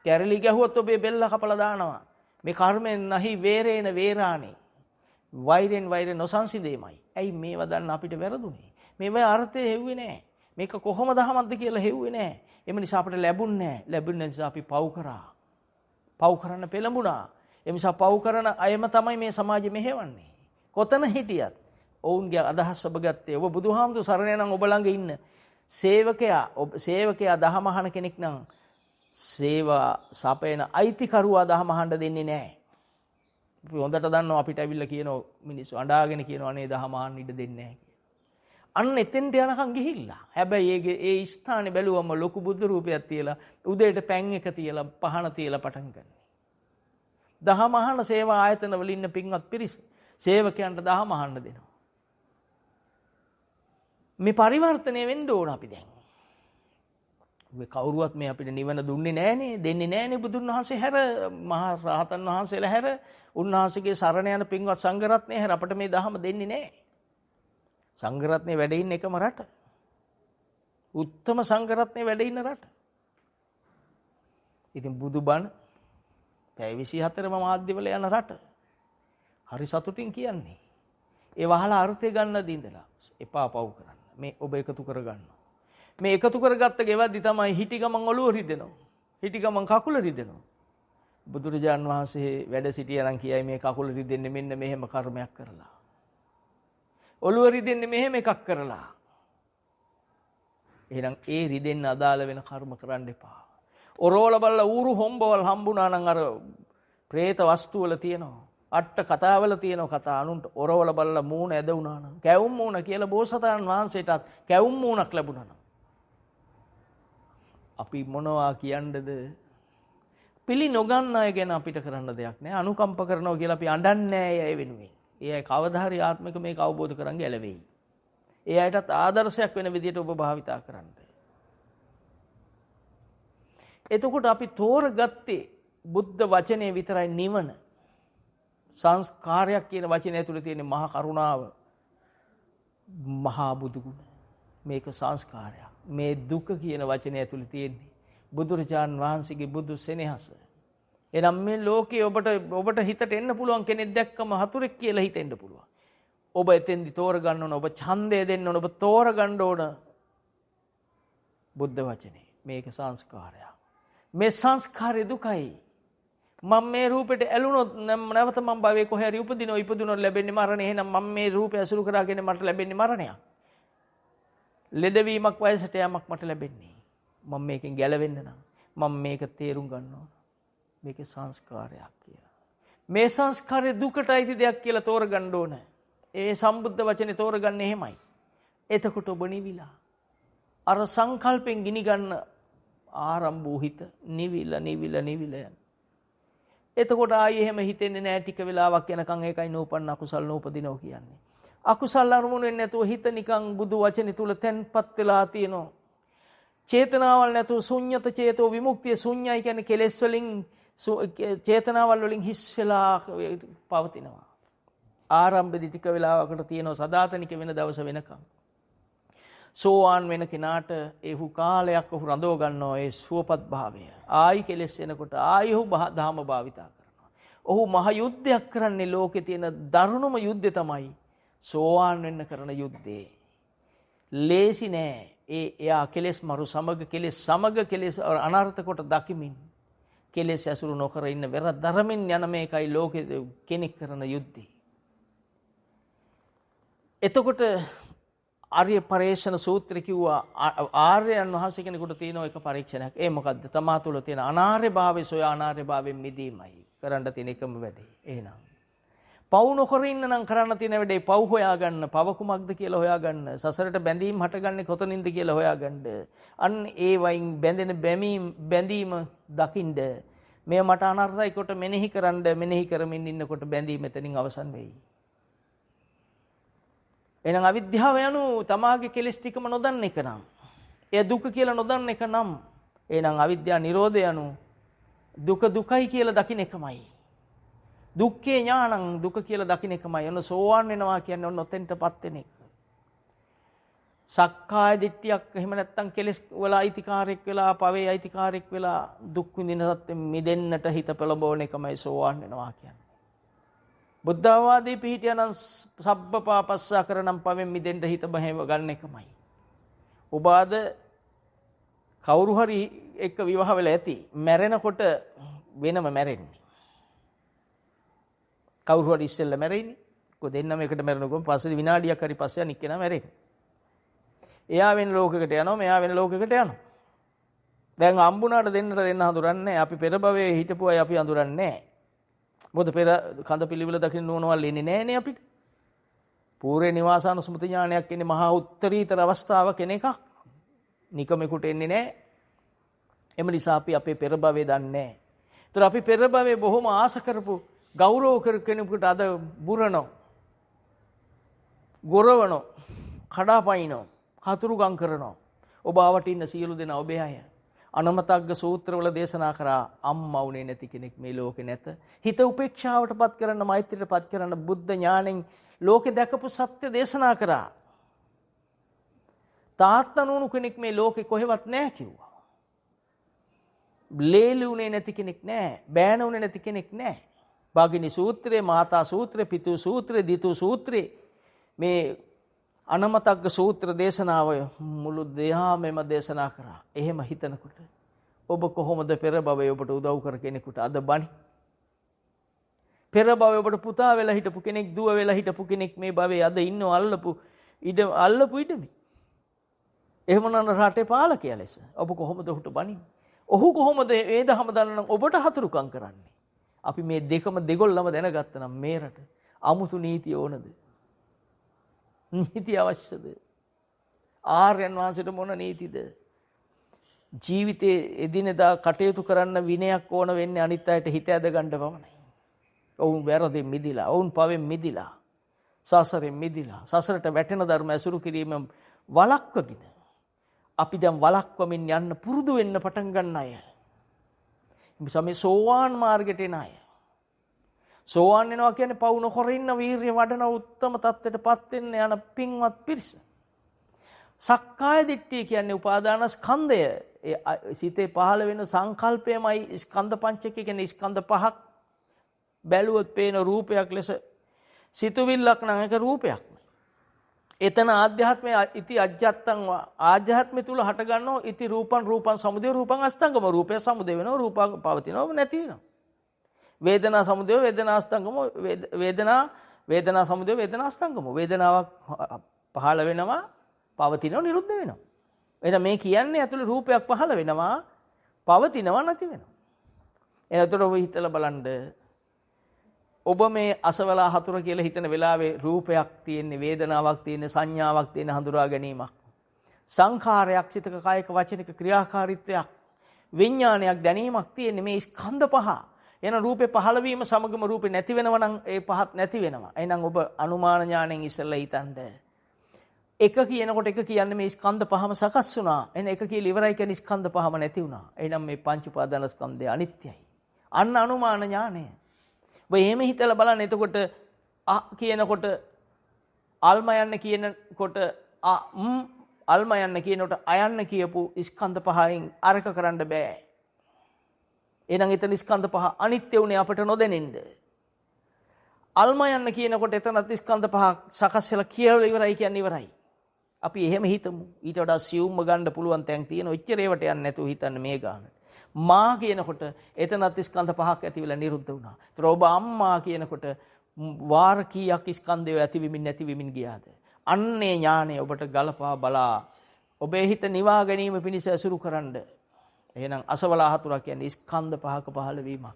කැරලි ගැහුවොත් ඔබේ බෙල්ල කපලා දානවා. මේ කර්මෙන් නැහි වේරේන වේරාණි. වෛරෙන් වෛර නොසන්සිදීමයි. ඇයි මේව දන්න අපිට වැරදුනේ? මේවා අර්ථය හෙව්වේ නැහැ. මේක කොහොමද අහමද්ද කියලා හෙව්වේ නැහැ. එම නිසා අපිට ලැබුන්නේ නැහැ. ලැබුණ නිසා අපි පව් කරා. පව් කරන්න පෙළඹුණා. ඒ නිසා පව් කරන අයම තමයි මේ සමාජෙ මෙහෙවන්නේ. කොතන හිටියත් ඔවුන්ගේ අදහස් ඔබ ගත්තේ. ඔබ බුදුහාමුදුරු සරණ නම් ඔබ ළඟ ඉන්න සේවකයා දහම අහන කෙනෙක් නම් සේවා සපයන අයිතිකරුවා දහම අහන්න දෙන්නේ නැහැ. අපි හොඳට දන්නවා අපිට ඇවිල්ලා කියන මිනිස්සු අඬාගෙන කියනවා අනේ දහම අහන්න ඉඩ දෙන්නේ නැහැ කියලා. අන්න එතෙන්ට යනකම් ගිහිල්ලා. හැබැයි ඒ ස්ථානේ බැලුවම ලොකු බුදු රූපයක් තියලා උදේට පැන් එක තියලා පහන තියලා පටන් ගන්නවා. දහම අහන සේවා ආයතන වල ඉන්න පින්වත් පිරිස සේවකයන්ට දහම අහන්න දෙනවා. මේ පරිවර්තනය වෙන්න ඕන අපි දැන්. මේ කවුරුවත් මේ අපිට නිවන දුන්නේ නැහනේ, දෙන්නේ නැහනේ බුදුන් වහන්සේ හැර, මහා රහතන් වහන්සේලා හැර, උන්වහන්සේගේ සරණ යන පින්වත් සංඝ රත්නය හැර අපිට මේ ධහම දෙන්නේ නැහැ. සංඝ රත්නේ වැඩ ඉන්න එකම රට. උත්තම සංඝ රත්නේ වැඩ ඉන්න රට. ඉතින් බුදුබණ පැය 24ම මාධ්‍යවල යන රට. හරි සතුටින් කියන්නේ. ඒ වහලා අර්ථය ගන්න දින්දලා එපා පව් කරන්න. මේ ඔබ එකතු කරගන්නවා. මේ එකතු කරගත්ත ගෙවද්දි තමයි හිටි ගමන් ඔළුව රිදෙනවා. හිටි ගමන් කකුල රිදෙනවා. බුදුරජාන් වහන්සේ වැඩ සිටියනම් කියයි මේ කකුල රිදෙන්නේ මෙන්න මෙහෙම කර්මයක් කරලා. ඔළුව රිදෙන්නේ මෙහෙම එකක් කරලා. එහෙනම් ඒ රිදෙන්න අදාළ වෙන කර්ම කරන්න එපා. ඔරෝල බල්ලා ඌරු හොම්බවල් හම්බුණා නම් අර പ്രേත වස්තු වල තියෙනවා. අට්ට කතාවල තියෙනවා කතා අනුන්ට ඔරවල බල්ලා මූණ ඇද වුණා නම් කැවුම් මූණ කියලා බෝසතාණන් වහන්සේටත් කැවුම් මූණක් ලැබුණා නම් අපි මොනවා කියන්නද? පිළි නොගන්න අය ගැන අපිට කරන්න දෙයක් නැහැ. අනුකම්ප කරනවා කියලා අපි අඬන්නේ නැහැ ඒ වෙනුවෙන්. ඒ අය කවදා හරි ආත්මික මේක අවබෝධ කරගන්න ගැලවෙයි. ඒ අයටත් ආදර්ශයක් වෙන විදිහට ඔබ භාවිතා කරන්න. එතකොට අපි තෝරගත්තේ බුද්ධ වචනේ විතරයි නිවන. සංස්කාරයක් කියන වචනේ ඇතුළේ තියෙන මහා කරුණාව, මහා බුදු ගුණ. මේක සංස්කාරයක්. මේ දුක කියන වචනේ ඇතුළේ තියෙන්නේ බුදුරජාන් වහන්සේගේ බුදු සෙනෙහස. එනම් මේ ලෝකේ ඔබට හිතට එන්න පුළුවන් කෙනෙක් දැක්කම හතුරෙක් කියලා හිතෙන්න පුළුවන්. ඔබ එතෙන්දි තෝරගන්න ඕන, ඔබ ඡන්දය දෙන්න ඕන, ඔබ තෝරගන්න ඕන බුද්ධ වචනේ. මේක සංස්කාරයක්. මේ සංස්කාරය දුකයි. මම මේ රූපෙට ඇලුනොත් නැවත මම භවයේ කොහේ හරි ඉපදුනොත් ලැබෙන්නේ මරණය. එහෙනම් මම මේ රූපය අසුරු කරගෙන මට ලැබෙන්නේ මරණයක්. ලෙඩවීමක්, වයසට යamak මට ලැබෙන්නේ. මම මේකෙන් ගැලවෙන්න නම් මම මේක තේරුම් ගන්න ඕන. මේකේ සංස්කාරයක් කියලා. මේ සංස්කාරය දුකට අයිති දෙයක් කියලා තෝරගන්න ඕන. ඒ සම්බුද්ධ වචනේ තෝරගන්නේ එහෙමයි. එතකොට ඔබ නිවිලා. අර සංකල්පෙන් ගිනි ගන්න ආරම්භ වූ හිත නිවිලා යන. එතකොට ආයේ එහෙම හිතෙන්නේ නැහැ. ටික වෙලාවක් යනකම් ඒකයි නූපන්න අකුසල් නූපදිනෝ කියන්නේ. අකුසල් අරමුණු වෙන්නේ නැතුව හිත නිකන් බුදු වචනේ තුල තැන්පත් වෙලා තියෙනවා. චේතනාවල් නැතුව ශුන්්‍යත චේතෝ විමුක්තිය. ශුන්‍යයි කියන්නේ කෙලෙස් වලින්, චේතනාවල් වලින් හිස් වෙලා පවතිනවා. ආරම්භදී ටික වෙලාවකට තියෙනවා සදාතනික වෙන දවස වෙනකම්. සෝවාන් වෙන කෙනාට ඒහු කාලයක් ඔහු රඳව ගන්නවා ඒ සුවපත් භාවය. ආයි කෙලෙස් එනකොට ආයි ඔහු ධාම භාවිතා කරනවා. ඔහු මහ යුද්ධයක් කරන්නේ. ලෝකේ තියෙන දරුණුම යුද්ධය තමයි සෝවාන් වෙන්න කරන යුද්ධේ. ලේසි නෑ. එයා කෙලෙස් මරු සමග කෙලෙස් අනර්ථ කොට දකිමින් කෙලෙස් ඇසුරු නොකර ඉන්න වෙර ධර්මෙන් යන මේකයි ලෝකේ කෙනෙක් කරන යුද්ධේ. එතකොට ආර්ය පරේෂණ සූත්‍රය කිව්වා ආර්යයන් වහන්සේ කෙනෙකුට තියෙන එක පරීක්ෂණයක්. ඒ මොකද්ද? තමා තුළ තියෙන අනාර්ය භාවය සොයා අනාර්ය භාවයෙන් මිදීමයි කරන්න තියෙන එකම වැඩේ. එහෙනම් පව් නොකර ඉන්න නම් කරන්න තියෙන වැඩේ පව් හොයාගන්න, පව කුමක්ද කියලා හොයාගන්න, සසරට බැඳීම් හටගන්නේ කොතනින්ද කියලා හොයාගන්න. අන්න ඒ වයින් බැඳෙන බැඳීම දකින්න. මේ මට අනර්ථයි කොට මෙනෙහි කරමින් ඉන්නකොට බැඳීම එතනින් අවසන් වෙයි. එහෙනම් අවිද්‍යාව යනු තමාගේ කෙලෙස් ටිකම නොදන්න එක නම්, එය දුක කියලා නොදන්න එක නම්, එහෙනම් අවිද්‍යා නිරෝධය යනු දුක දුකයි කියලා දකින්න එකමයි. දුක්ඛේ ඥානං දුක කියලා දකින්න එකමයි. ඔන්න සෝවාන් වෙනවා කියන්නේ ඔන්න ඔතෙන්ටපත් වෙන එක. සක්කාය දිට්ඨියක් එහෙම නැත්තම් කෙලෙස් වල අයිතිකාරයෙක් වෙලා, පවේ අයිතිකාරයෙක් වෙලා දුක් විඳින සත්‍යෙ මිදෙන්නට හිත පෙළඹවන එකමයි සෝවාන් වෙනවා කියන්නේ. බුද්ධාවාදී පිහිටියනම් සබ්බපාපස්සා කරනම් පවෙන් මිදෙන්න හිත බහැව ගන්න එකමයි. ඔබ අද කවුරු හරි එක්ක විවාහ වෙලා ඇති. මැරෙනකොට වෙනම මැරෙන්නේ. කවුරු හරි ඉස්සෙල්ලා මැරෙන්නේ. කො දෙන්නම එකට මැරෙනකොම පස්සේ විනාඩියක් හරි පස්සේ අනික් කෙනා මැරෙන්නේ. එයා වෙන ලෝකයකට යනවා, මෙයා වෙන ලෝකයකට යනවා. දැන් අම්බුණාට දෙන්න හඳුරන්නේ. අපි පෙර භවයේ හිටපු අය අපි හඳුරන්නේ නැහැ. මොකද පෙර කඳ පිළිවිල දකින්න ඕනවල් එන්නේ නැහනේ අපිට. පූර්ව නිවාසානුස්මෘති ඥානයක් එන්නේ මහා උත්තරීතර අවස්ථාවක කෙනෙක්. නිකමෙකුට එන්නේ නැහැ. එම නිසා අපි අපේ පෙර භවයේ දන්නේ නැහැ. ඒතර අපි පෙර භවයේ බොහොම ආස කරපු, ගෞරව කර කෙනෙකුට අද බුරනෝ, ගොරවනෝ, කඩාපයින්නෝ, හතුරුකම් කරනවා. ඔබ ආවට ඉන්න සියලු දෙනා ඔබේ අය. අනමතග්ග සූත්‍රවල දේශනා කරා අම්මා වුණේ නැති කෙනෙක් මේ ලෝකේ නැත. හිත උපේක්ෂාවටපත් කරන්න, මෛත්‍රියටපත් කරන්න බුද්ධ ඥාණයෙන් ලෝකේ දැකපු සත්‍ය දේශනා කරා. තාත්තා නෝනු කෙනෙක් මේ ලෝකේ කොහෙවත් නැහැ කිව්වා. ලේලුනේ නැති කෙනෙක් නැහැ. බෑනුනේ නැති කෙනෙක් නැහැ. භාගිනී සූත්‍රයේ, මාතා සූත්‍රයේ, පිතු සූත්‍රයේ, දිතු සූත්‍රයේ මේ අනමතග්ග සූත්‍ර දේශනාව මුළු දෙහාමෙම දේශනා කරා. එහෙම හිතනකොට ඔබ කොහොමද පෙර භවයේ ඔබට උදව් කර කෙනෙකුට අද බණි? පෙර භවයේ ඔබට පුතා වෙලා හිටපු කෙනෙක්, දුව වෙලා හිටපු කෙනෙක් මේ භවයේ අද ඉන්නව අල්ලපු ඉඩමි. එහෙමනම් රටේ පාලකයා ලෙස ඔබ කොහොමද ඔහුට බණින්නේ? ඔහු කොහොමද මේ දහම දන්නනම් ඔබට හතුරුකම් කරන්නේ? අපි මේ දෙකම දෙගොල්ලම දැනගත්තා නම් මේ රට අමුතු නීතිය ඕනද? නීති අවශ්‍යද? ආර්යයන් වහන්සේට මොන නීතිද? ජීවිතයේ එදිනෙදා කටයුතු කරන්න විනයක් ඕන වෙන්නේ අනිත් අයට හිත ඇද ගන්න පමණයි. ඔවුන් වැරදෙන් මිදිලා, ඔවුන් පවෙන් මිදිලා, සසරෙන් මිදිලා, සසරට වැටෙන ධර්ම ඇසුරු කිරීම වළක්වගෙන අපි දැන් වළක්වමින් යන්න පුරුදු වෙන්න පටන් ගන්න අය. මේ සෝවාන් මාර්ගයට එන අය. සෝවාන් වෙනවා කියන්නේ පවු නොකර ඉන්න වීරිය වඩන උත්තම තත්ත්වයටපත් වෙන්න යන පින්වත් පිරිස. සක්කාය දිට්ඨිය කියන්නේ උපාදාන ස්කන්ධය. සිතේ පහළ වෙන සංකල්පයමයි ස්කන්ධ පංචකය කියන්නේ ස්කන්ධ පහක්. බැලුවොත් පේන රූපයක් ලෙස සිතුවිල්ලක් නම් ඒක රූපයක්. එතන ආධ්‍යාත්මයේ ඉති අජ්ජත්තං ආධ්‍යාත්මය තුල හට ගන්නෝ ඉති රූපං සමුදය රූපං අස්තංගම. රූපය සමුදය වෙනවා, රූප පවතිනවා, නැති වෙනවා. වේදනා සමුදය වේදනා අස්තංගම, වේදනා සමුදය වේදනා අස්තංගම. වේදනාවක් පහළ වෙනවා, පවතිනවා, නිරුද්ධ වෙනවා. එහෙනම් මේ කියන්නේ ඇතුළේ රූපයක් පහළ වෙනවා, පවතිනවා, නැති වෙනවා. එනතර ඔබ හිතලා බලන්න, ඔබ මේ අසවලා හතුර කියලා හිතන වෙලාවේ රූපයක් තියෙන්නේ, වේදනාවක් තියෙන්නේ, සංඥාවක් තියෙන හඳුනා ගැනීමක්, සංඛාරයක්, සිතක කායක වචනික ක්‍රියාකාරීත්වයක්, විඥානයක්, දැනීමක් තියෙන්නේ මේ ස්කන්ධ පහ. එහෙනම් රූපේ පහළ වීම සමගම රූපේ නැති වෙනවා නම් ඒ පහත් නැති වෙනවා. එහෙනම් ඔබ අනුමාන ඥාණයෙන් ඉස්සෙල්ලා හිතන්න. එක කියනකොට එක කියන්නේ මේ ස්කන්ධ පහම සකස් වුණා. එහෙනම් එක කියලා ඉවරයි කියන්නේ ස්කන්ධ පහම නැති වුණා. එහෙනම් මේ පංච උපාදාන ස්කන්ධය අනිත්‍යයි. අන්න අනුමාන ඥාණය. ඔබ එහෙම හිතලා බලන්න. එතකොට කියනකොට අල්ම යන්න කියනකොට අල්ම යන්න කියනකොට අයන්න කියපු ස්කන්ධ පහෙන් අරක කරන්න බෑ. එහෙනම් එතන ස්කන්ධ පහ අනිත්‍ය උනේ අපට නොදැනෙන්න. අල්ම යන්න කියනකොට එතනත් ස්කන්ධ පහ සකස් වෙලා කියලා ඉවරයි කියන්නේ ඉවරයි. අපි එහෙම හිතමු. ඊට වඩා සියුම්ම ගන්න පුළුවන් තැන් තියෙන ඔච්චර ඒවට යන්නේ නැතුව හිතන්න මේ ගානට. මා කියනකොට එතනත් ස්කන්ධ පහක් ඇති වෙලා නිරුද්ධ වුණා. ඒතර ඔබ අම්මා කියනකොට වාර කීයක් ස්කන්ධය ඇති වෙමින් නැති වෙමින් ගියාද? අන්නේ ඥානය ඔබට ගලපා බලා ඔබේ හිත නිවා ගැනීම පිණිස ඇසුරු කරන්න. එහෙනම් අසවලා හතුරා කියන්නේ ස්කන්ධ පහක පහළ වීමක්.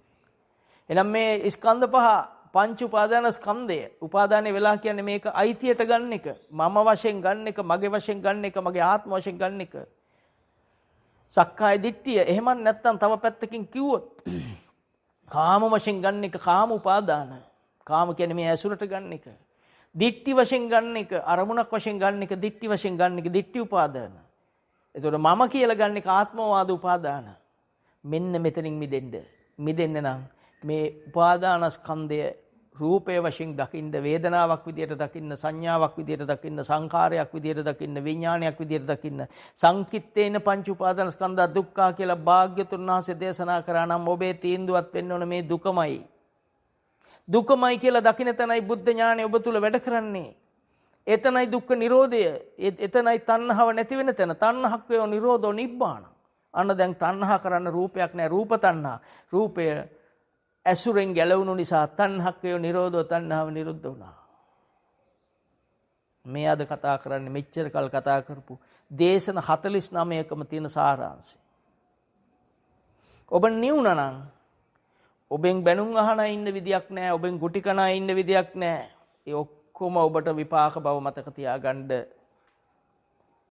එහෙනම් මේ ස්කන්ධ පහ පංච උපාදාන ස්කන්ධය. උපාදානේ වෙලා කියන්නේ මේක අයිතියට ගන්න එක, මම වශයෙන් ගන්න එක, මගේ වශයෙන් ගන්න එක, මගේ ආත්ම වශයෙන් ගන්න එක. සක්කාය දිට්ඨිය. එහෙම නැත්නම් තව පැත්තකින් කිව්වොත් කාම වශයෙන් ගන්න එක, කාම උපාදාන. කාම කියන්නේ මේ ඇසුරට ගන්න එක. දිට්ඨි වශයෙන් ගන්න එක, අරමුණක් වශයෙන් ගන්න එක, දිට්ඨි වශයෙන් ගන්න එක, දිට්ඨි උපාදාන. එතකොට මම කියලා ගන්න එක ආත්මවාද උපාදාන. මෙන්න මෙතනින් මිදෙන්න නම් මේ උපාදාන ස්කන්ධය රූපේ වශයෙන් දකින්න, වේදනාවක් විදියට දකින්න, සංඥාවක් විදියට දකින්න, සංඛාරයක් විදියට දකින්න, විඥානයක් විදියට දකින්න. සංකිට්ඨේන පංච උපාදාන ස්කන්ධ දුක්ඛ කියලා භාග්‍යතුන් වහන්සේ දේශනා කරා නම් ඔබේ තීන්දුවත් වෙන්න ඕන මේ දුකමයි. දුකමයි කියලා දකින්න තැනයි බුද්ධ ඥානය ඔබ තුල වැඩ කරන්නේ. එතනයි දුක්ඛ නිරෝධය. එතනයි තණ්හාව නැති වෙන තැන. තණ්හක් වේව නිරෝධෝ නිබ්බාන. අන්න දැන් තණ්හා කරන්න රූපයක් නැහැ. රූප තණ්හා. රූපය ඇසුරෙන් ගැලවුණු නිසා තණ්හක් වේව නිරෝධෝ, තණ්හාව නිරුද්ධ වුණා. මේ අද කතා කරන්නේ මෙච්චර කල් කතා කරපු දේශන 49කම තියෙන සාරාංශය. ඔබ නිවුණා නම් ඔබෙන් බැනුම් අහන ඉන්න විදියක් නැහැ. ඔබෙන් ගුටි කනා ඉන්න විදියක් නැහැ. ඒ ඔක්කොම ඔබට විපාක බව මතක තියාගන්න.